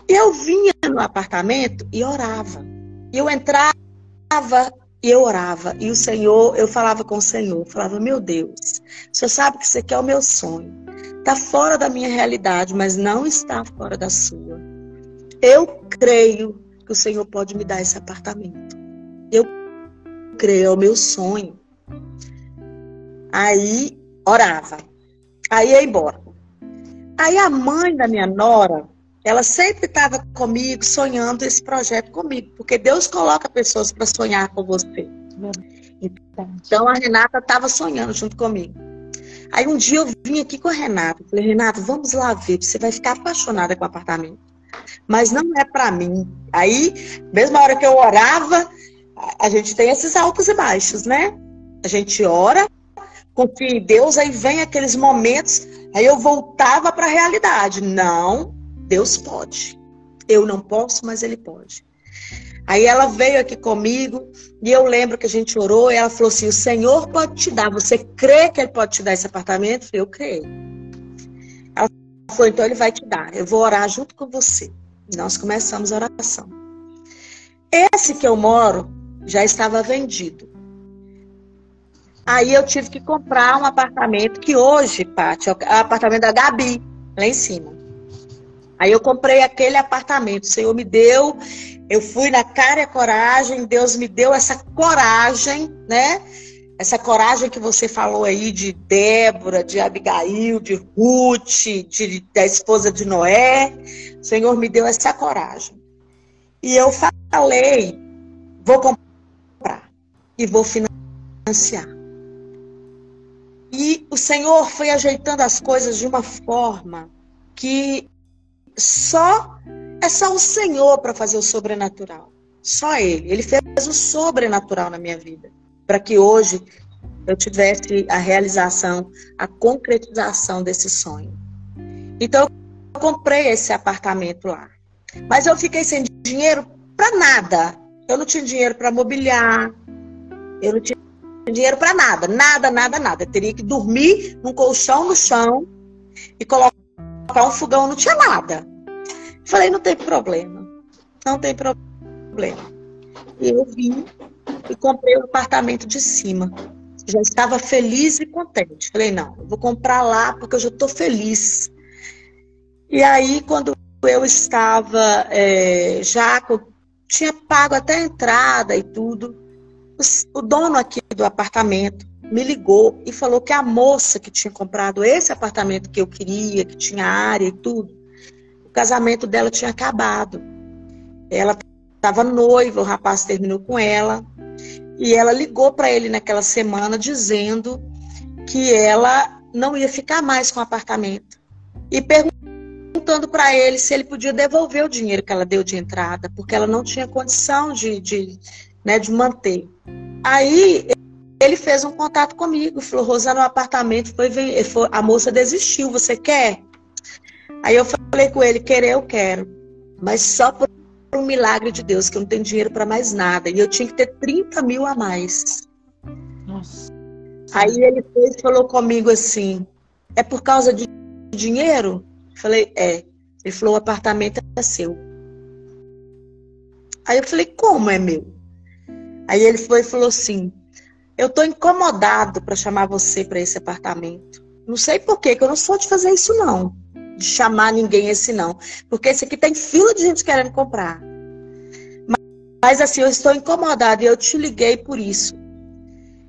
E eu vinha no apartamento e orava. E eu entrava e eu orava. E o Senhor, eu falava com o Senhor. Eu falava, meu Deus, o Senhor sabe que isso aqui é o meu sonho. Está fora da minha realidade, mas não está fora da sua. Eu creio que o Senhor pode me dar esse apartamento. Eu creio, é o meu sonho. Aí, orava. Aí ia embora. Aí a mãe da minha nora, ela sempre estava comigo, sonhando esse projeto comigo. Porque Deus coloca pessoas para sonhar com você. Então a Renata estava sonhando junto comigo. Aí um dia eu vim aqui com a Renata. Falei, Renata, vamos lá ver, você vai ficar apaixonada com o apartamento. Mas não é para mim. Aí, mesma hora que eu orava, a gente tem esses altos e baixos, né? A gente ora, confia em Deus, aí vem aqueles momentos, aí eu voltava para a realidade. Não, Deus pode. Eu não posso, mas Ele pode. Aí ela veio aqui comigo, e eu lembro que a gente orou, e ela falou assim, o Senhor pode te dar, você crê que Ele pode te dar esse apartamento? Eu falei, eu creio. Ela falou, então Ele vai te dar, eu vou orar junto com você. E nós começamos a oração. Esse que eu moro já estava vendido. Aí eu tive que comprar um apartamento que hoje, Paty, é o apartamento da Gabi, lá em cima. Aí eu comprei aquele apartamento, o Senhor me deu, eu fui na cara e a coragem, Deus me deu essa coragem, né? Essa coragem que você falou aí de Débora, de Abigail, de Ruth, da esposa de Noé. O Senhor me deu essa coragem. E eu falei, vou comprar e vou financiar. E o Senhor foi ajeitando as coisas de uma forma que é só o Senhor para fazer o sobrenatural. Só Ele. Ele fez o sobrenatural na minha vida. Para que hoje eu tivesse a realização, a concretização desse sonho. Então, eu comprei esse apartamento lá. Mas eu fiquei sem dinheiro para nada. Eu não tinha dinheiro para mobiliar. Eu não tinha dinheiro para nada. Nada. Eu teria que dormir num colchão no chão e colocar um fogão. Não tinha nada. Falei, não tem problema. Não tem problema. E eu vim e comprei o apartamento de cima. Já estava feliz e contente. Falei, não, eu vou comprar lá porque eu já estou feliz. E aí, quando eu estava, tinha pago até a entrada e tudo, o dono aqui do apartamento me ligou e falou que a moça que tinha comprado esse apartamento que eu queria, que tinha área e tudo, o casamento dela tinha acabado. Ela estava noiva, o rapaz terminou com ela. E ela ligou para ele naquela semana dizendo que ela não ia ficar mais com o apartamento. E perguntando para ele se ele podia devolver o dinheiro que ela deu de entrada, porque ela não tinha condição de manter. Aí ele fez um contato comigo, falou, Rosana, o apartamento a moça desistiu, você quer? Aí eu falei com ele, querer eu quero, mas só por um milagre de Deus, que eu não tenho dinheiro para mais nada. E eu tinha que ter 30 mil a mais. Nossa. Aí ele falou comigo assim, é por causa de dinheiro? Eu falei, é. Ele falou, o apartamento é seu. Aí eu falei, como é meu? Aí ele falou assim, eu tô incomodado para chamar você para esse apartamento. Não sei por quê, que eu não sou de fazer isso não. De chamar ninguém esse não. Porque esse aqui tem fila de gente querendo comprar. Mas assim, eu estou incomodada e eu te liguei por isso.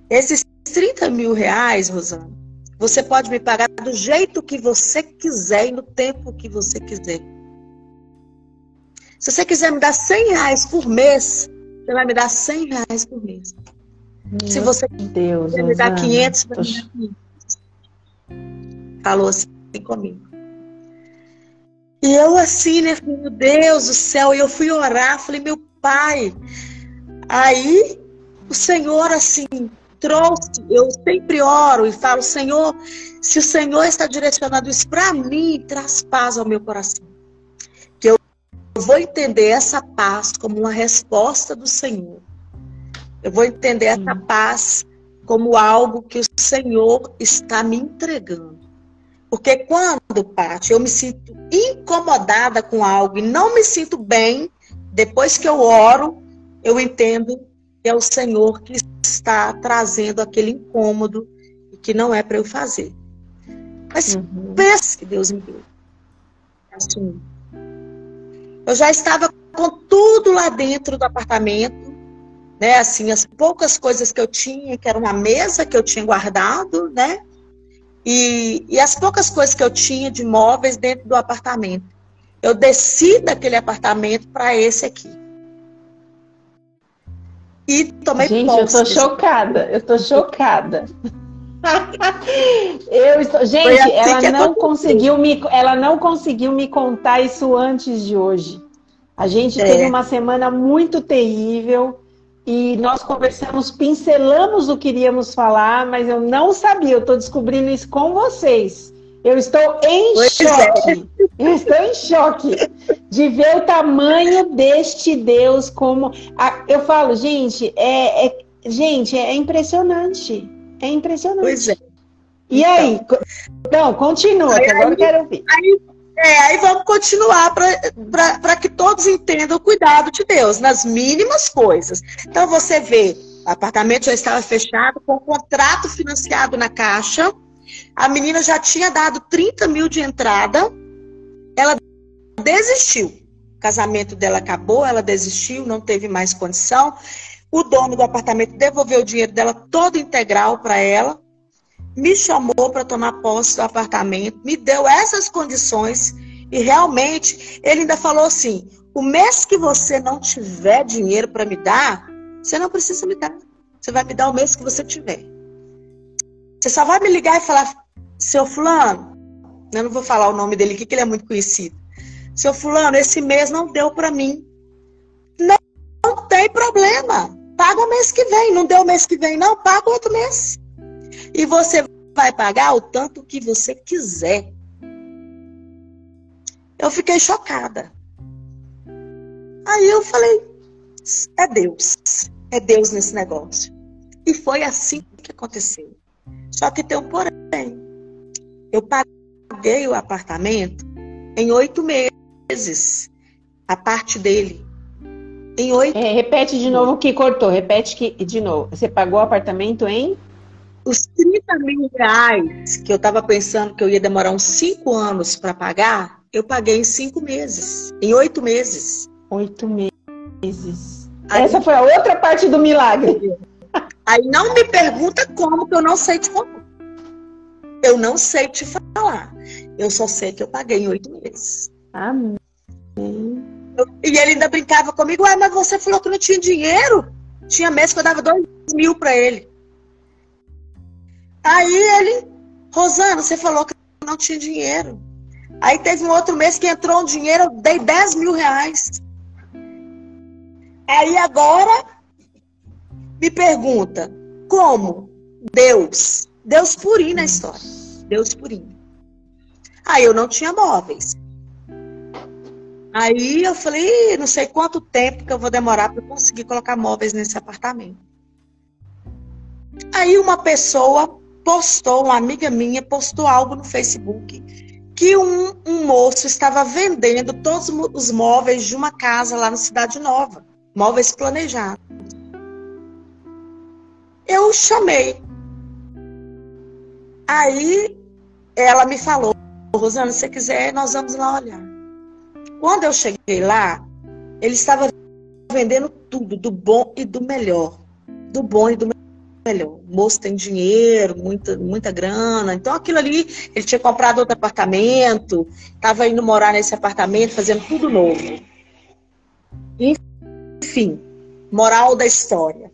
Esses 30 mil reais, Rosana, você pode me pagar do jeito que você quiser e no tempo que você quiser. Se você quiser me dar 100 reais por mês, você vai me dar 100 reais por mês. Se você quiser me dar 500, você vai me dar 500. Falou assim comigo. E eu assim, né, meu Deus do céu, e eu fui orar, falei, meu Pai. Aí o Senhor assim trouxe, eu sempre oro e falo, Senhor, se o Senhor está direcionando isso para mim, traz paz ao meu coração. Que eu vou entender essa paz como uma resposta do Senhor. Eu vou entender essa paz como algo que o Senhor está me entregando. Porque quando, Paty, eu me sinto incomodada com algo e não me sinto bem, depois que eu oro, eu entendo que é o Senhor que está trazendo aquele incômodo e que não é para eu fazer. Mas pensa que Deus me deu. Assim, eu já estava com tudo lá dentro do apartamento, né? Assim, as poucas coisas que eu tinha, que era uma mesa que eu tinha guardado, né? E as poucas coisas que eu tinha de móveis dentro do apartamento. Eu desci daquele apartamento para esse aqui. E tomei posse. Gente, eu tô chocada. Gente, ela não conseguiu me contar isso antes de hoje. A gente teve uma semana muito terrível. E nós conversamos, pincelamos o que iríamos falar, mas eu não sabia, eu estou descobrindo isso com vocês. Eu estou em choque. Eu estou em choque de ver o tamanho deste Deus como... Eu falo, gente, é impressionante. É impressionante. Pois é. E então, aí? Então, continua, que agora eu quero ouvir. Aí vamos continuar para que todos entendam o cuidado de Deus nas mínimas coisas. Então você vê, o apartamento já estava fechado, com o contrato financiado na Caixa, a menina já tinha dado 30 mil de entrada, ela desistiu. O casamento dela acabou, ela desistiu, não teve mais condição. O dono do apartamento devolveu o dinheiro dela todo integral para ela, me chamou para tomar posse do apartamento, me deu essas condições e realmente ele ainda falou assim: o mês que você não tiver dinheiro para me dar, você não precisa me dar. Você vai me dar o mês que você tiver. Você só vai me ligar e falar: seu fulano, eu não vou falar o nome dele aqui, que ele é muito conhecido. Seu fulano, esse mês não deu para mim. Não tem problema. Paga o mês que vem. Não deu o mês que vem, não? Paga outro mês. E você vai pagar o tanto que você quiser. Eu fiquei chocada. Aí eu falei: é Deus. É Deus nesse negócio. E foi assim que aconteceu. Só que tem um porém. Eu paguei o apartamento em 8 meses. A parte dele. Em 8 repete de novo o que cortou. De novo. Você pagou o apartamento em? Os 30 mil reais que eu estava pensando que eu ia demorar uns 5 anos para pagar, eu paguei em 5 meses. Em 8 meses. 8 meses. Essa foi a outra parte do milagre. Aí não me pergunta como, que eu não sei te contar. Eu não sei te falar. Eu só sei que eu paguei em 8 meses. Amém. E ele ainda brincava comigo: mas você falou que não tinha dinheiro? Tinha mês que eu dava 2 mil para ele. Aí ele: Rosana, você falou que não tinha dinheiro. Aí teve um outro mês que entrou um dinheiro, eu dei 10 mil reais. Aí agora me pergunta: como? Deus purinho na história. Deus purinho. Aí eu não tinha móveis. Aí eu falei: não sei quanto tempo que eu vou demorar para conseguir colocar móveis nesse apartamento. Aí uma pessoa uma amiga minha postou algo no Facebook, que um moço estava vendendo todos os móveis de uma casa lá na Cidade Nova. Móveis planejados. Eu chamei. Aí ela me falou: Rosana, se você quiser, nós vamos lá olhar. Quando eu cheguei lá, ele estava vendendo tudo, do bom e do melhor. Do bom e do melhor. O moço tem dinheiro, muita grana. Então aquilo ali, ele tinha comprado outro apartamento, estava indo morar nesse apartamento, fazendo tudo novo. Enfim, moral da história,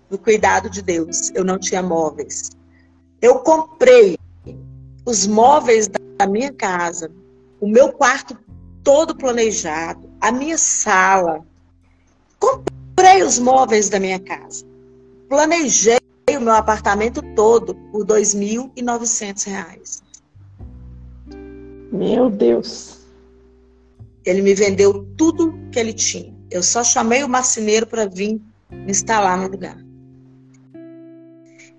do cuidado de Deus. Eu não tinha móveis. Eu comprei os móveis da minha casa, o meu quarto todo planejado, a minha sala. Comprei os móveis da minha casa. Planejei o meu apartamento todo por R$ 2.900. Meu Deus. Ele me vendeu tudo que ele tinha. Eu só chamei o marceneiro para vir instalar no lugar.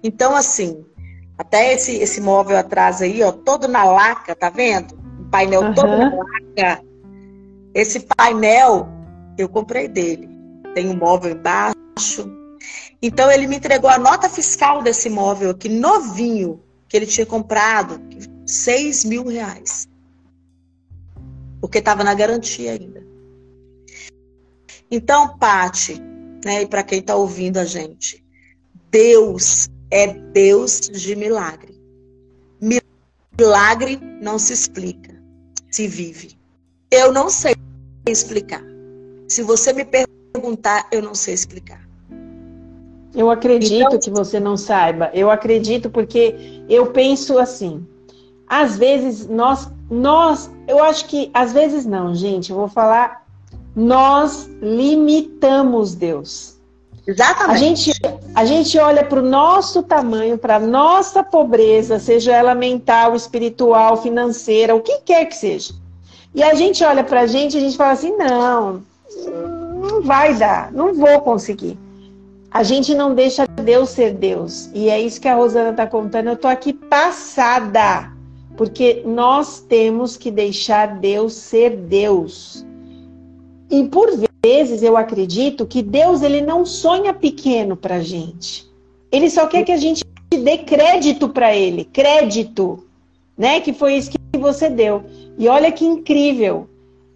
Então, assim, até esse móvel atrás aí, ó, todo na laca, tá vendo? O painel todo na laca. Esse painel, eu comprei dele. Tem um móvel embaixo. Então, ele me entregou a nota fiscal desse móvel aqui, novinho, que ele tinha comprado, R$ 6 mil. Porque estava na garantia ainda. Então, Paty, né, e para quem está ouvindo a gente, Deus é Deus de milagre. Milagre não se explica, se vive. Eu não sei explicar. Se você me perguntar, eu não sei explicar. Eu acredito que você não saiba. Eu acredito porque eu penso assim. Às vezes eu acho que às vezes não, gente. Eu vou falar, nós limitamos Deus. Exatamente. A gente olha para o nosso tamanho, para a nossa pobreza, seja ela mental, espiritual, financeira, o que quer que seja. E a gente olha para a gente fala assim: não vai dar, não vou conseguir. A gente não deixa Deus ser Deus. E é isso que a Rosana está contando. Eu estou aqui passada. porque nós temos que deixar Deus ser Deus. E por vezes eu acredito que Deus ele não sonha pequeno para a gente. Ele só quer que a gente dê crédito para ele, crédito, né? Que foi isso que você deu. E olha que incrível.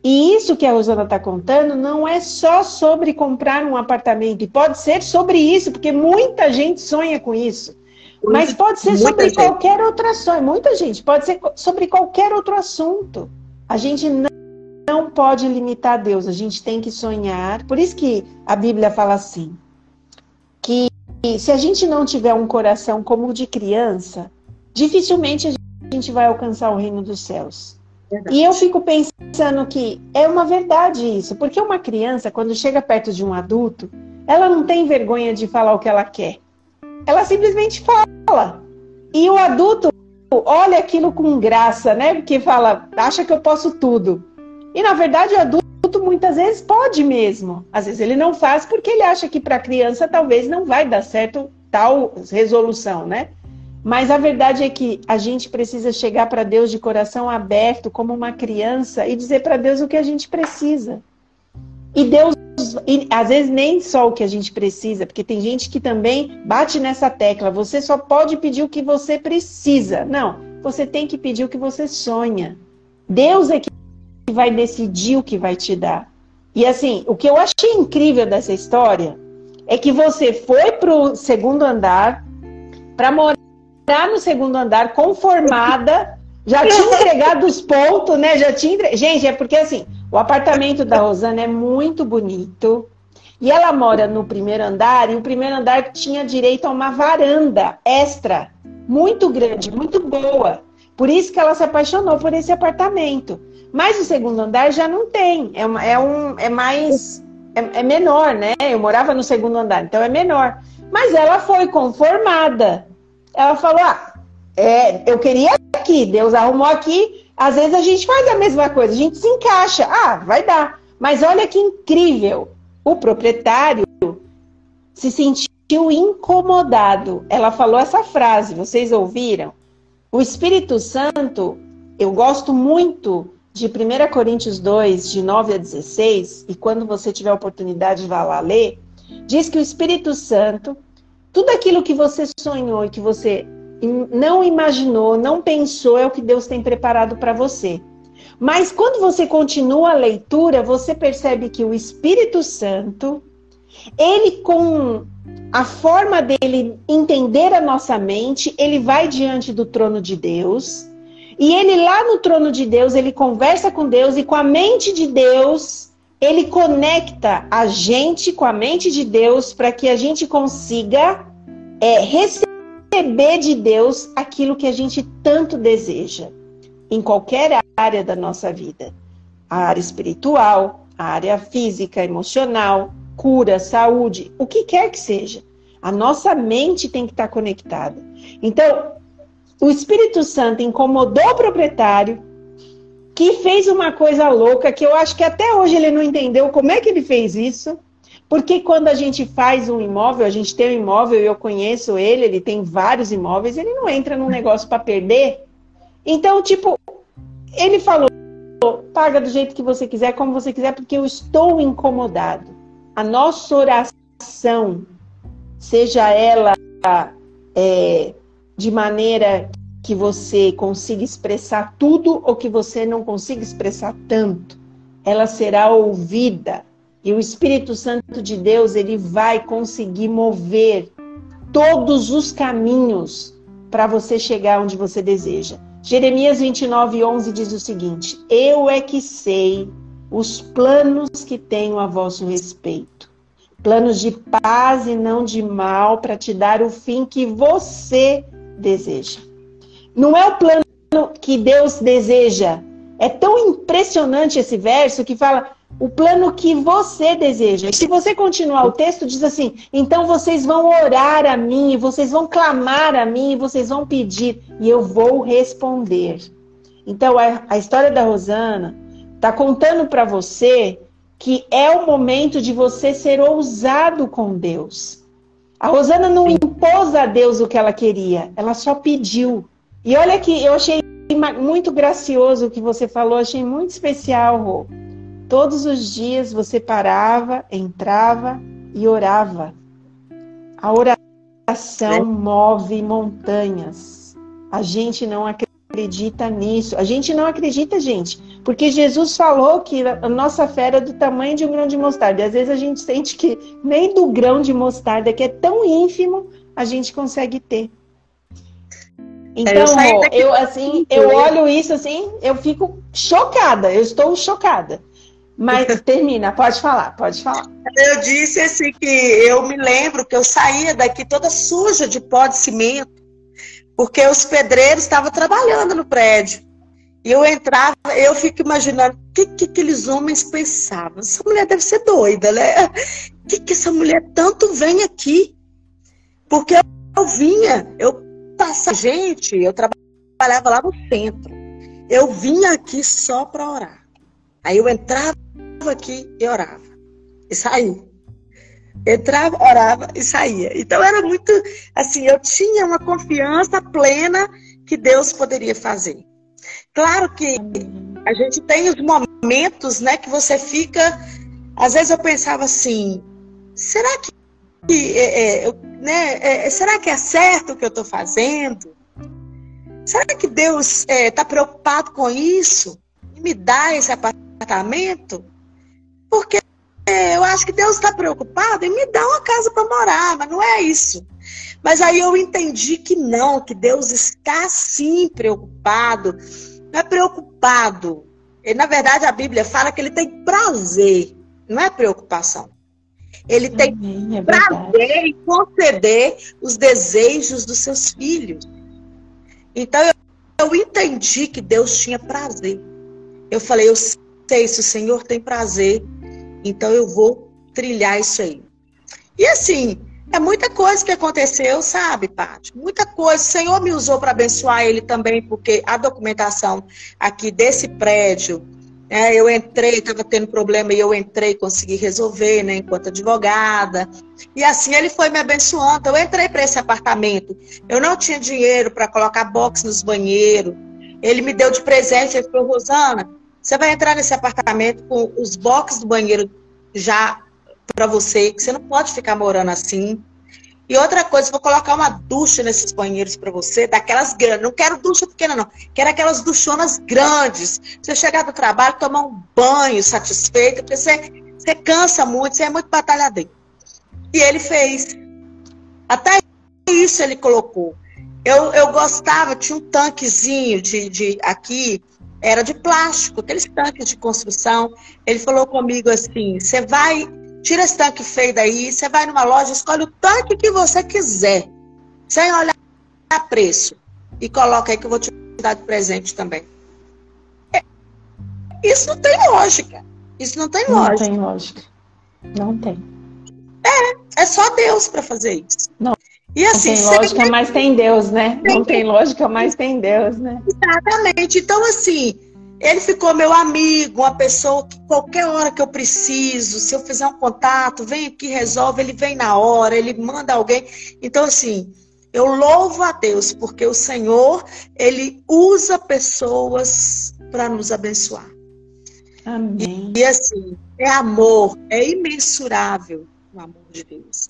E isso que a Rosana está contando não é só sobre comprar um apartamento. E pode ser sobre isso, porque muita gente sonha com isso. Mas pode ser sobre qualquer outro sonho. Muita gente. Pode ser sobre qualquer outro assunto. A gente não pode limitar Deus. A gente tem que sonhar. Por isso que a Bíblia fala assim. Que se a gente não tiver um coração como o de criança, dificilmente a gente vai alcançar o reino dos céus. Verdade. E eu fico pensando que é uma verdade isso. Porque uma criança, quando chega perto de um adulto, ela não tem vergonha de falar o que ela quer. Ela simplesmente fala. E o adulto olha aquilo com graça, né? Porque acha que eu posso tudo. E na verdade o adulto muitas vezes pode mesmo. Às vezes ele não faz porque ele acha que para a criança talvez não vai dar certo tal resolução, né? Mas a verdade é que a gente precisa chegar para Deus de coração aberto, como uma criança, e dizer para Deus o que a gente precisa. E Deus, e às vezes nem só o que a gente precisa, porque tem gente que também bate nessa tecla. Você só pode pedir o que você precisa. Não, você tem que pedir o que você sonha. Deus é que vai decidir o que vai te dar. E assim, o que eu achei incrível dessa história é que você foi pro segundo andar para morar no segundo andar conformada, já tinha entregado os pontos, né? Gente, é porque assim, o apartamento da Rosana é muito bonito e ela mora no primeiro andar e o primeiro andar tinha direito a uma varanda extra, muito grande, muito boa. Por isso que ela se apaixonou por esse apartamento. Mas o segundo andar já não tem, é menor, né? Eu morava no segundo andar, então é menor. Mas ela foi conformada. Ela falou, eu queria aqui, Deus arrumou aqui. Às vezes a gente faz a mesma coisa, a gente se encaixa. Vai dar. Mas olha que incrível. O proprietário se sentiu incomodado. Ela falou essa frase, vocês ouviram? O Espírito Santo, eu gosto muito de 1 Coríntios 2, de 9 a 16, e quando você tiver a oportunidade, vá lá ler, diz que o Espírito Santo, tudo aquilo que você sonhou e que você não imaginou, não pensou, é o que Deus tem preparado para você. Mas quando você continua a leitura, você percebe que o Espírito Santo, ele com a forma dele entender a nossa mente, ele vai diante do trono de Deus, e ele lá no trono de Deus, ele conversa com Deus, e com a mente de Deus, ele conecta a gente com a mente de Deus para que a gente consiga receber de Deus aquilo que a gente tanto deseja, em qualquer área da nossa vida. A área espiritual, a área física, emocional, cura, saúde, o que quer que seja. A nossa mente tem que estar conectada. Então, o Espírito Santo incomodou o proprietário, que fez uma coisa louca, que eu acho que até hoje ele não entendeu como é que ele fez isso. Porque quando a gente faz um imóvel, a gente tem um imóvel, eu conheço ele tem vários imóveis, ele não entra num negócio para perder. Então, ele falou, paga do jeito que você quiser, como você quiser, porque eu estou incomodado. A nossa oração, seja ela de maneira que você consiga expressar tudo ou que você não consiga expressar tanto, ela será ouvida. E o Espírito Santo de Deus, ele vai conseguir mover todos os caminhos para você chegar onde você deseja. Jeremias 29:11 diz o seguinte: eu é que sei os planos que tenho a vosso respeito. Planos de paz e não de mal, para te dar o fim que você deseja. Não é o plano que Deus deseja. É tão impressionante esse verso que fala o plano que você deseja. E se você continuar o texto, diz assim: então vocês vão orar a mim, vocês vão clamar a mim, vocês vão pedir, e eu vou responder. Então a história da Rosana está contando para você que é o momento de você ser ousado com Deus. A Rosana não impôs a Deus o que ela queria, ela só pediu. E olha que eu achei muito gracioso o que você falou, achei muito especial, Rô. Todos os dias você parava, entrava e orava. A oração move montanhas. A gente não acredita nisso. A gente não acredita, gente, porque Jesus falou que a nossa fé era do tamanho de um grão de mostarda. E às vezes a gente sente que nem do grão de mostarda, que é tão ínfimo, a gente consegue ter. Então, eu olho isso assim, eu fico chocada, eu estou chocada. Mas termina, pode falar. Eu disse assim que eu me lembro que eu saía daqui toda suja de pó de cimento, porque os pedreiros estavam trabalhando no prédio. E eu entrava, eu fico imaginando o que aqueles homens pensavam. Essa mulher deve ser doida, né? O que essa mulher tanto vem aqui? Porque eu vinha, eu passava, gente, eu trabalhava lá no centro. Eu vinha aqui só para orar. Aí eu entrava aqui e orava. E saía. Entrava, orava e saía. Então era muito, assim, eu tinha uma confiança plena que Deus poderia fazer. Claro que a gente tem os momentos, né, que você fica... Às vezes eu pensava assim, será que será que é certo o que eu estou fazendo? Será que Deus está preocupado com isso? E me dá esse apartamento? Porque eu acho que Deus está preocupado em me dar uma casa para morar, mas não é isso. Mas aí eu entendi que não, que Deus está sim preocupado. Não é preocupado. E, na verdade, a Bíblia fala que ele tem prazer, não é preocupação. Ele tem prazer em conceder os desejos dos seus filhos. Então, eu entendi que Deus tinha prazer. Eu falei, eu sei se o Senhor tem prazer, então eu vou trilhar isso aí. E assim, é muita coisa que aconteceu, sabe, Paty? Muita coisa. O Senhor me usou para abençoar ele também, porque a documentação aqui desse prédio, eu entrei, estava tendo problema e eu entrei, consegui resolver, né, enquanto advogada. E assim ele foi me abençoando. Eu entrei para esse apartamento. Eu não tinha dinheiro para colocar box nos banheiros. Ele me deu de presente. Ele falou, Rosana, você vai entrar nesse apartamento com os box do banheiro já para você, que você não pode ficar morando assim. E outra coisa, vou colocar uma ducha nesses banheiros para você, daquelas grandes. Não quero ducha pequena, não. Quero aquelas duchonas grandes. Você chegar do trabalho, tomar um banho satisfeito, porque você cansa muito, você é muito batalhadeiro. E ele fez. Até isso ele colocou. Eu gostava, tinha um tanquezinho aqui, era de plástico, aqueles tanques de construção. Ele falou comigo assim, você vai... Tira esse tanque feio daí, você vai numa loja, escolhe o tanque que você quiser, sem olhar preço, e coloca aí que eu vou te dar de presente também. Isso não tem lógica. Isso não tem lógica. Não tem lógica. Não tem. É só Deus para fazer isso. Não, e assim, não tem lógica, mas tem Deus, né? Não tem lógica, mas tem Deus, né? Exatamente. Então, assim... Ele ficou meu amigo, uma pessoa que qualquer hora que eu preciso, se eu fizer um contato, vem aqui, resolve, ele vem na hora, ele manda alguém. Então, assim, eu louvo a Deus, porque o Senhor, ele usa pessoas para nos abençoar. Amém. E assim, é amor, é imensurável o amor de Deus.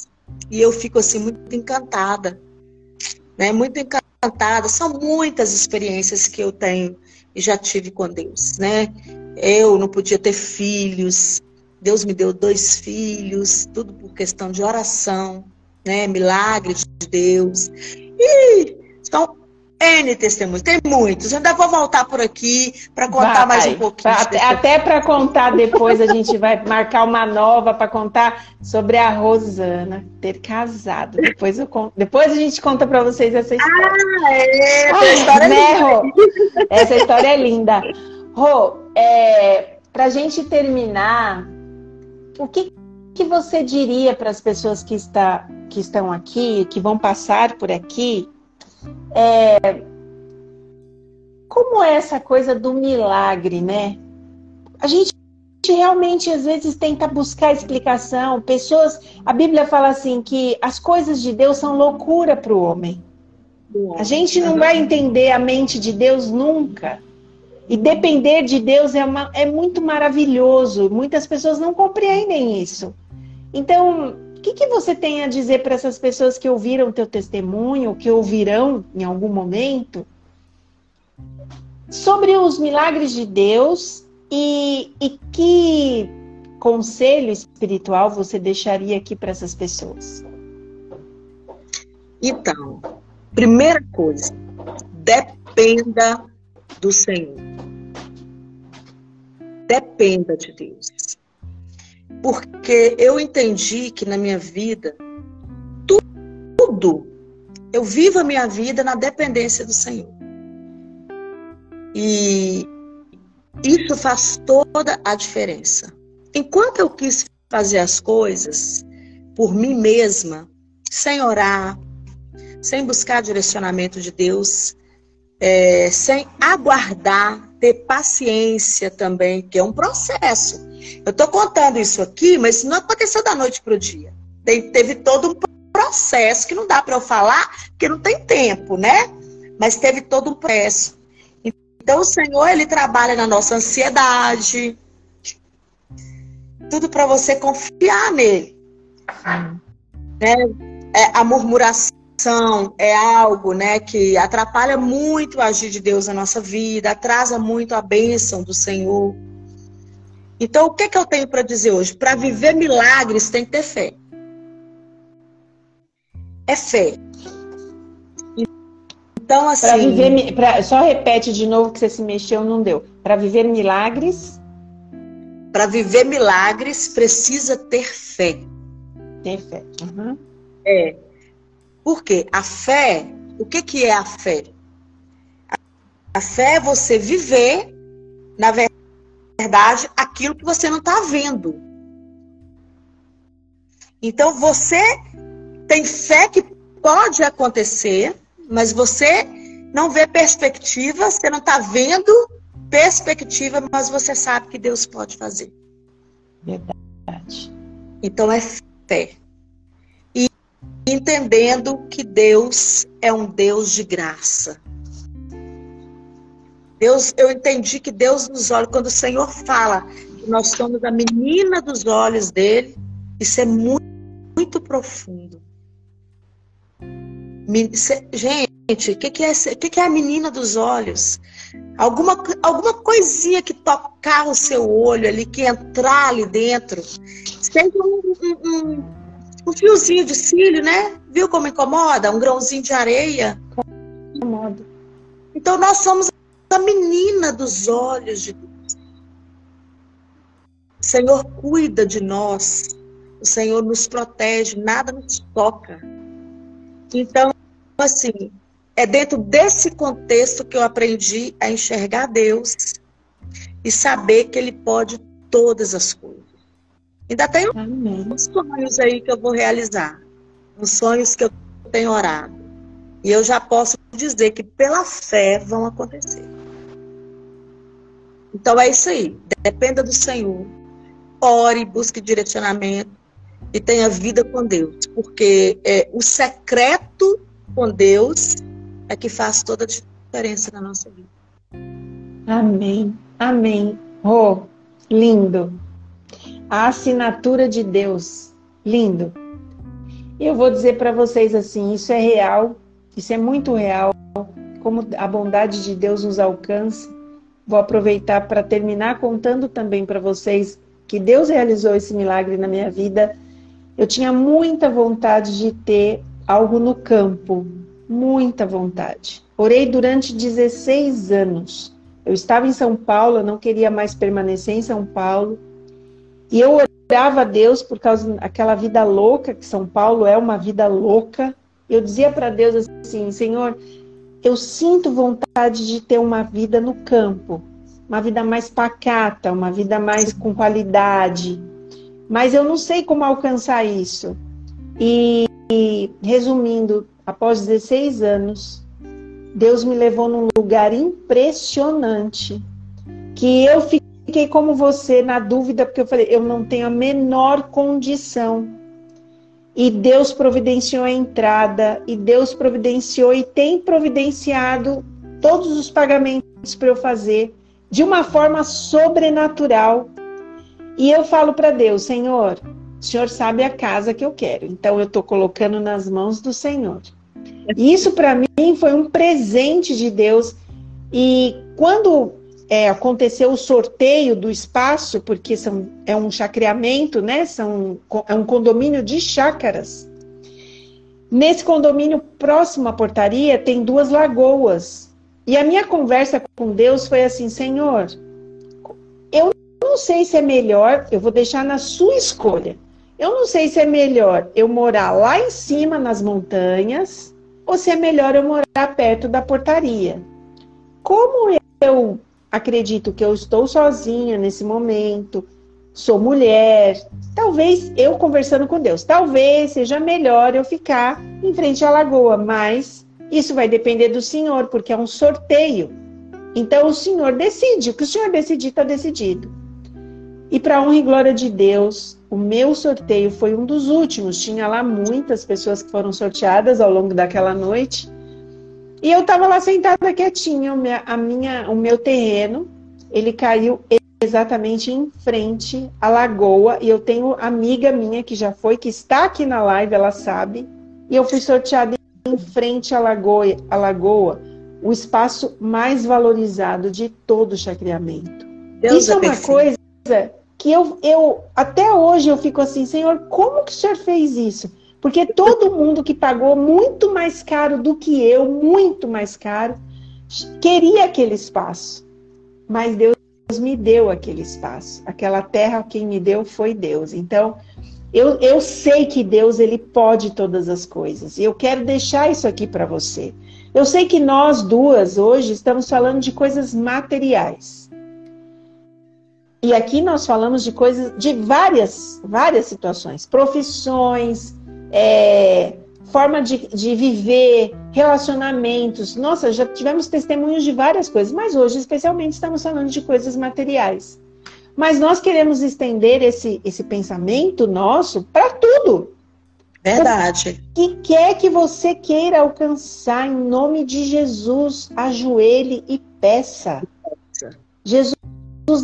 E eu fico assim muito encantada, né? Muito encantada. São muitas experiências que eu tenho e já tive com Deus, né? Eu não podia ter filhos, Deus me deu 2 filhos, tudo por questão de oração, né? Milagre de Deus. E são N testemunhos, tem muitos. Eu ainda vou voltar por aqui para contar mais um pouquinho. Até para contar depois, a gente vai marcar uma nova para contar sobre a Rosana ter casado. Depois a gente conta para vocês essa história. Essa história né, Rô? Essa história é linda. Rô, para a gente terminar, o que você diria para as pessoas que estão aqui, que vão passar por aqui, como é essa coisa do milagre, né? A gente realmente às vezes tenta buscar explicação. A Bíblia fala assim que as coisas de Deus são loucura para o homem, A gente não vai entender a mente de Deus nunca. E depender de Deus é muito maravilhoso. Muitas pessoas não compreendem isso. Então, o que você tem a dizer para essas pessoas que ouviram teu testemunho, que ouvirão em algum momento, sobre os milagres de Deus e que conselho espiritual você deixaria aqui para essas pessoas? Então, primeira coisa, dependa do Senhor. Dependa de Deus. Porque eu entendi que na minha vida, tudo, eu vivo a minha vida na dependência do Senhor. E isso faz toda a diferença. Enquanto eu quis fazer as coisas por mim mesma, sem orar, sem buscar direcionamento de Deus, sem aguardar, ter paciência também, que é um processo. Eu estou contando isso aqui, mas isso não aconteceu da noite para o dia. Teve todo um processo que não dá para eu falar, porque não tem tempo, né? Mas teve todo um processo. Então o Senhor, Ele trabalha na nossa ansiedade, tudo para você confiar nele. Né? A murmuração é algo, né, que atrapalha muito o agir de Deus na nossa vida, atrasa muito a bênção do Senhor. Então, o que eu tenho para dizer hoje? Para viver milagres tem que ter fé. É fé. Então, assim... Só repete de novo que você se mexeu, não deu. Para viver milagres... Para viver milagres, precisa ter fé. Ter fé. Uhum. Por quê? A fé, o que é a fé? A fé é você viver, na verdade, aquilo que você não está vendo. Então, você tem fé que pode acontecer, mas você não vê perspectiva, você não está vendo perspectiva, mas você sabe que Deus pode fazer. Verdade. Então, é fé. E entendendo que Deus é um Deus de graça. Eu entendi que Deus nos olha, quando o Senhor fala que nós somos a menina dos olhos dele, isso é muito, muito profundo. Gente, o que é a menina dos olhos? Alguma coisinha que tocar o seu olho ali, que entrar ali dentro, seja um fiozinho de cílio, né? Viu como incomoda? Um grãozinho de areia. Incomoda. Então nós somos a menina dos olhos de Deus. O Senhor cuida de nós. O Senhor nos protege, nada nos toca. Então, assim, é dentro desse contexto que eu aprendi a enxergar Deus e saber que Ele pode todas as coisas. Ainda tem uns sonhos aí que eu vou realizar. Uns sonhos que eu tenho orado. E eu já posso dizer que pela fé vão acontecer. Então é isso aí. Dependa do Senhor. Ore, busque direcionamento e tenha vida com Deus. Porque o secreto com Deus é que faz toda a diferença na nossa vida. Amém. Amém. Oh, lindo. A assinatura de Deus. Lindo. Eu vou dizer para vocês assim, isso é real, isso é muito real, como a bondade de Deus nos alcança. Vou aproveitar para terminar contando também para vocês que Deus realizou esse milagre na minha vida. Eu tinha muita vontade de ter algo no campo, muita vontade. Orei durante 16 anos. Eu estava em São Paulo, eu não queria mais permanecer em São Paulo. E eu orava a Deus por causa daquela vida louca, que São Paulo é uma vida louca. Eu dizia para Deus assim, Senhor, eu sinto vontade de ter uma vida no campo, uma vida mais pacata, uma vida mais com qualidade, mas eu não sei como alcançar isso. E resumindo, após 16 anos, Deus me levou num lugar impressionante, que eu fiquei como você, na dúvida, porque eu falei, eu não tenho a menor condição. E Deus providenciou a entrada, e Deus providenciou e tem providenciado todos os pagamentos para eu fazer de uma forma sobrenatural. E eu falo para Deus, Senhor, o Senhor sabe a casa que eu quero, então eu estou colocando nas mãos do Senhor. E isso para mim foi um presente de Deus. E quando aconteceu o sorteio do espaço, porque é um chacreamento, né? É um condomínio de chácaras. Nesse condomínio, próximo à portaria, tem 2 lagoas. E a minha conversa com Deus foi assim, Senhor, eu não sei se é melhor, eu vou deixar na sua escolha. Eu não sei se é melhor eu morar lá em cima, nas montanhas, ou se é melhor eu morar perto da portaria. Como eu acredito que eu estou sozinha nesse momento, sou mulher, talvez eu conversando com Deus, talvez seja melhor eu ficar em frente à lagoa, mas isso vai depender do Senhor, porque é um sorteio. Então o Senhor decide, o que o Senhor decidir está decidido. E para honra e glória de Deus, o meu sorteio foi um dos últimos, tinha lá muitas pessoas que foram sorteadas ao longo daquela noite. E eu estava lá sentada quietinha, o meu terreno, ele caiu exatamente em frente à lagoa, e eu tenho amiga minha que já foi, que está aqui na live, ela sabe, e eu fui sorteada em frente à lagoa, o espaço mais valorizado de todo o chacreamento. Isso é uma coisa que eu até hoje eu fico assim, Senhor, como que o Senhor fez isso? Porque todo mundo que pagou muito mais caro do que eu, muito mais caro, queria aquele espaço. Mas Deus me deu aquele espaço. Aquela terra, quem me deu foi Deus. Então, eu sei que Deus, ele pode todas as coisas. E eu quero deixar isso aqui para você. Eu sei que nós duas, hoje, estamos falando de coisas materiais. E aqui nós falamos de coisas, de várias situações. Profissões, forma de viver, relacionamentos. Nossa, já tivemos testemunhos de várias coisas, mas hoje especialmente estamos falando de coisas materiais. Mas nós queremos estender esse pensamento nosso para tudo. Verdade. O que quer que você queira alcançar, em nome de Jesus, ajoelhe e peça. Jesus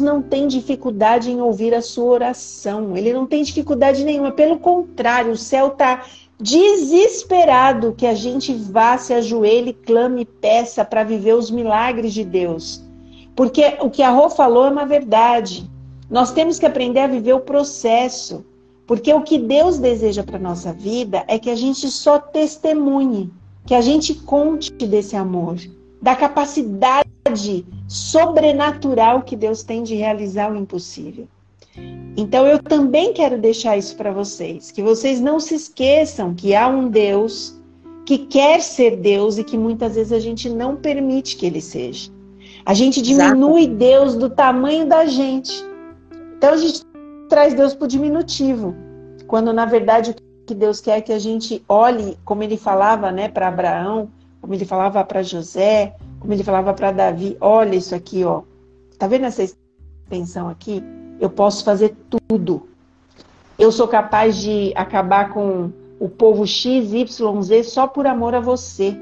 não tem dificuldade em ouvir a sua oração. Ele não tem dificuldade nenhuma. Pelo contrário, o céu está desesperado que a gente vá, se ajoelhe, clame e peça para viver os milagres de Deus. Porque o que a Rô falou é uma verdade. Nós temos que aprender a viver o processo. Porque o que Deus deseja para a nossa vida é que a gente só testemunhe, que a gente conte desse amor, da capacidade sobrenatural que Deus tem de realizar o impossível. Então eu também quero deixar isso para vocês, que vocês não se esqueçam que há um Deus que quer ser Deus e que muitas vezes a gente não permite que ele seja. A gente diminui Deus do tamanho da gente. Então a gente traz Deus para o diminutivo, quando na verdade o que Deus quer é que a gente olhe, como ele falava, né, para Abraão, como ele falava para José, como ele falava para Davi, olha isso aqui, ó. Tá vendo essa extensão aqui? Eu posso fazer tudo. Eu sou capaz de acabar com o povo X, Y, Z só por amor a você.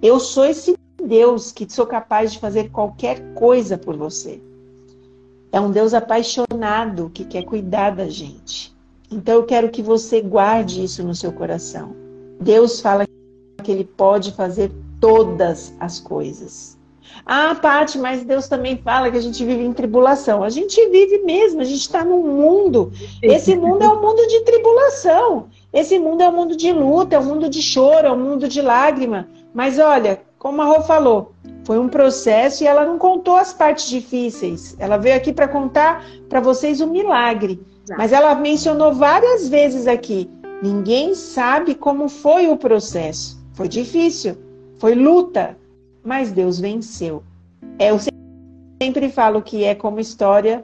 Eu sou esse Deus que sou capaz de fazer qualquer coisa por você. É um Deus apaixonado que quer cuidar da gente. Então eu quero que você guarde isso no seu coração. Deus fala que ele pode fazer todas as coisas. Ah, Paty, mas Deus também fala que a gente vive em tribulação. A gente vive mesmo, a gente está num mundo. Esse mundo é um mundo de tribulação. Esse mundo é um mundo de luta, é um mundo de choro, é um mundo de lágrima. Mas olha, como a Rô falou, foi um processo e ela não contou as partes difíceis. Ela veio aqui para contar para vocês o milagre. Mas ela mencionou várias vezes aqui. Ninguém sabe como foi o processo. Foi difícil, foi luta, mas Deus venceu. Eu sempre falo que é como história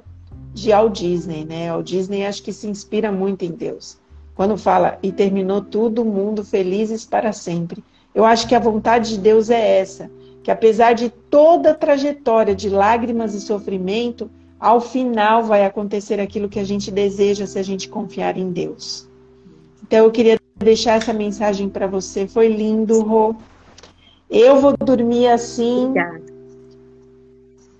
de Walt Disney, né? Walt Disney acho que se inspira muito em Deus. Quando fala, e terminou tudo, mundo felizes para sempre. Eu acho que a vontade de Deus é essa, que apesar de toda a trajetória de lágrimas e sofrimento, ao final vai acontecer aquilo que a gente deseja se a gente confiar em Deus. Então eu queria deixar essa mensagem para você. Foi lindo, Rô. Eu vou dormir assim. Obrigada.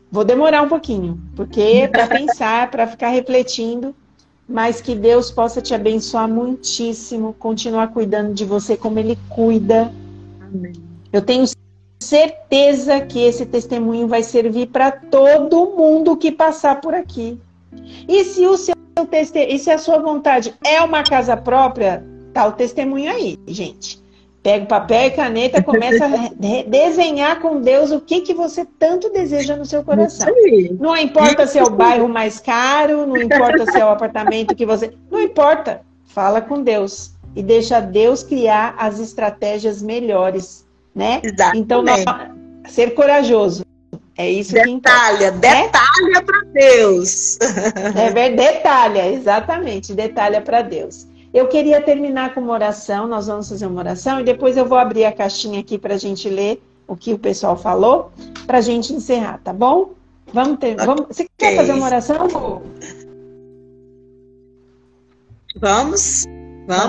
Vou demorar um pouquinho, porque para pensar, para ficar refletindo, mas que Deus possa te abençoar muitíssimo, continuar cuidando de você como Ele cuida. Amém. Eu tenho certeza que esse testemunho vai servir para todo mundo que passar por aqui. E se o seu e se a sua vontade é uma casa própria, tá o testemunho aí, gente. Pega o papel e caneta, começa a desenhar com Deus o que você tanto deseja no seu coração. Não importa se é o bairro mais caro, não importa se é o apartamento que você... Não importa. Fala com Deus. E deixa Deus criar as estratégias melhores, né? Exatamente. Então, ser corajoso. É isso que importa. Detalha para Deus. Detalha, exatamente. Detalha para Deus. Eu queria terminar com uma oração, nós vamos fazer uma oração e depois eu vou abrir a caixinha aqui para a gente ler o que o pessoal falou, para a gente encerrar, tá bom? Você quer fazer uma oração, Rô? Vamos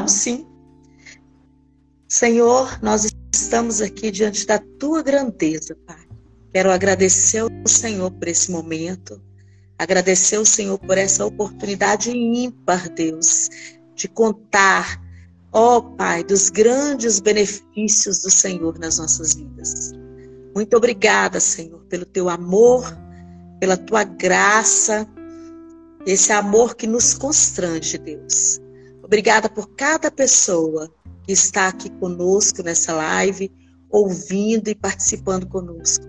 sim. Senhor, nós estamos aqui diante da Tua grandeza, Pai. Quero agradecer ao Senhor por esse momento, agradecer ao Senhor por essa oportunidade ímpar, Deus, de contar, ó Pai, dos grandes benefícios do Senhor nas nossas vidas. Muito obrigada, Senhor, pelo Teu amor, pela Tua graça, esse amor que nos constrange, Deus. Obrigada por cada pessoa que está aqui conosco nessa live, ouvindo e participando conosco.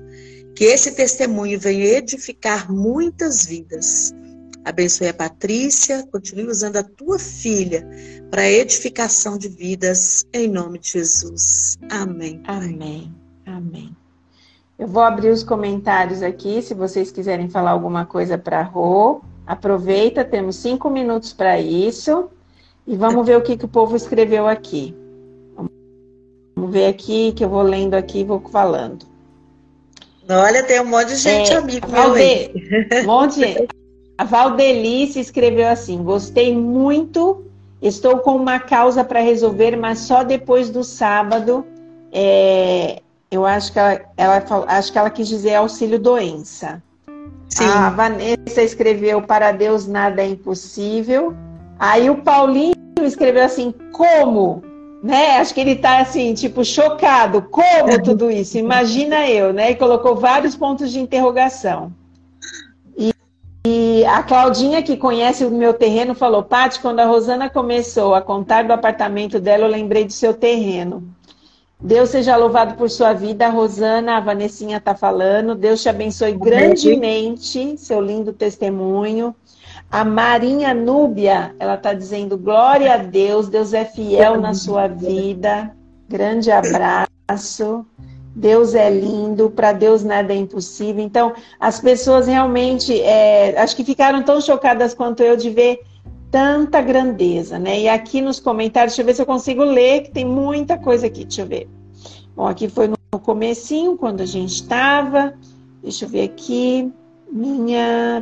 Que esse testemunho venha edificar muitas vidas. Abençoe a Patrícia, continue usando a tua filha para a edificação de vidas, em nome de Jesus. Amém. Amém. Amém. Eu vou abrir os comentários aqui, se vocês quiserem falar alguma coisa para a Rô. Aproveita, temos 5 minutos para isso. E vamos ver o que o povo escreveu aqui. Vamos ver aqui, que eu vou lendo aqui e vou falando. Olha, tem um monte de gente amigo meu aí. Um monte de gente. A Valdelice escreveu assim: gostei muito, estou com uma causa para resolver, mas só depois do sábado. Eu acho que acho que ela quis dizer auxílio doença. Sim. A Vanessa escreveu: para Deus nada é impossível. Aí o Paulinho escreveu assim: como? Né? Acho que ele está assim, tipo, chocado. Como tudo isso? Imagina eu, né? E colocou vários pontos de interrogação. E a Claudinha, que conhece o meu terreno, falou: Paty, quando a Rosana começou a contar do apartamento dela, eu lembrei do seu terreno. Deus seja louvado por sua vida, Rosana. A Vanessinha está falando. Deus te abençoe grandemente, seu lindo testemunho. A Marinha Núbia, ela está dizendo: glória a Deus, Deus é fiel na sua vida. Grande abraço. Deus é lindo, para Deus nada é impossível. Então, as pessoas realmente, acho que ficaram tão chocadas quanto eu de ver tanta grandeza, né? E aqui nos comentários, deixa eu ver se eu consigo ler, que tem muita coisa aqui, deixa eu ver. Bom, aqui foi no comecinho, quando a gente estava. Deixa eu ver aqui.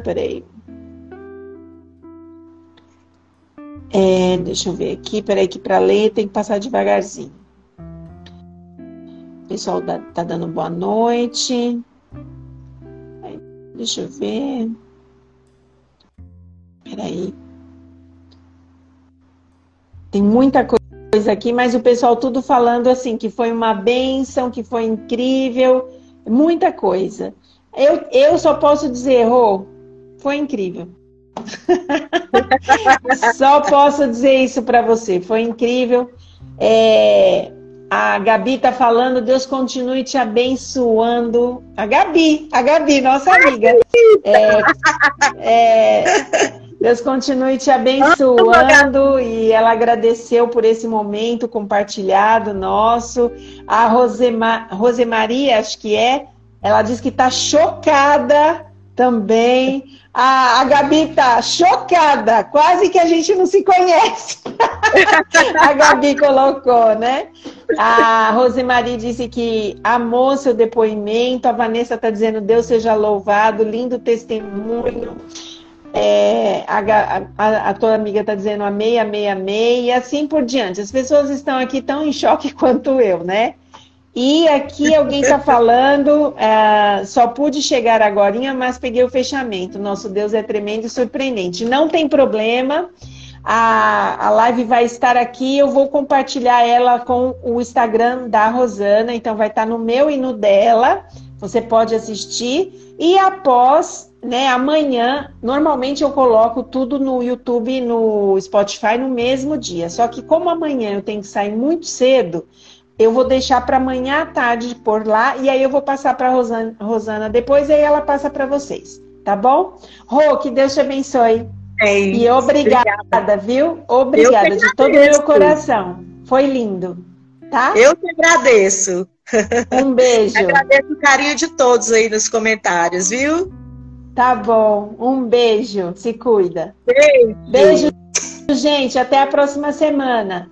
Peraí. Deixa eu ver aqui, peraí, que para ler tem que passar devagarzinho. O pessoal tá dando boa noite. Deixa eu ver. Peraí. Tem muita coisa aqui, mas o pessoal tudo falando assim, que foi uma bênção, que foi incrível. Muita coisa. Eu só posso dizer, Rô, foi incrível. Só posso dizer isso para você. Foi incrível. A Gabi tá falando: Deus continue te abençoando. A Gabi, nossa amiga. Deus continue te abençoando. E ela agradeceu por esse momento compartilhado nosso. A Rosemaria, acho que ela diz que tá chocada também. A Gabi tá chocada, quase que a gente não se conhece. A Gabi colocou, né? A Rosemarie disse que amou seu depoimento. A Vanessa está dizendo: Deus seja louvado, lindo testemunho. A tua amiga está dizendo amei, amei, amei, e assim por diante. As pessoas estão aqui tão em choque quanto eu, né? E aqui alguém está falando, só pude chegar agorinha, mas peguei o fechamento. Nosso Deus é tremendo e surpreendente. Não tem problema, a live vai estar aqui, eu vou compartilhar ela com o Instagram da Rosana, então vai estar no meu e no dela, você pode assistir. E após, né, amanhã, normalmente eu coloco tudo no YouTube e no Spotify no mesmo dia. Só que como amanhã eu tenho que sair muito cedo, eu vou deixar para amanhã à tarde por lá, e aí eu vou passar para a Rosana depois, e aí ela passa para vocês, tá bom? Rô, que Deus te abençoe. E obrigada, viu? Obrigada de todo o meu coração. Foi lindo, tá? Eu que agradeço. Um beijo. Agradeço o carinho de todos aí nos comentários, viu? Tá bom. Um beijo. Se cuida. Beijo. Beijo, gente. Até a próxima semana.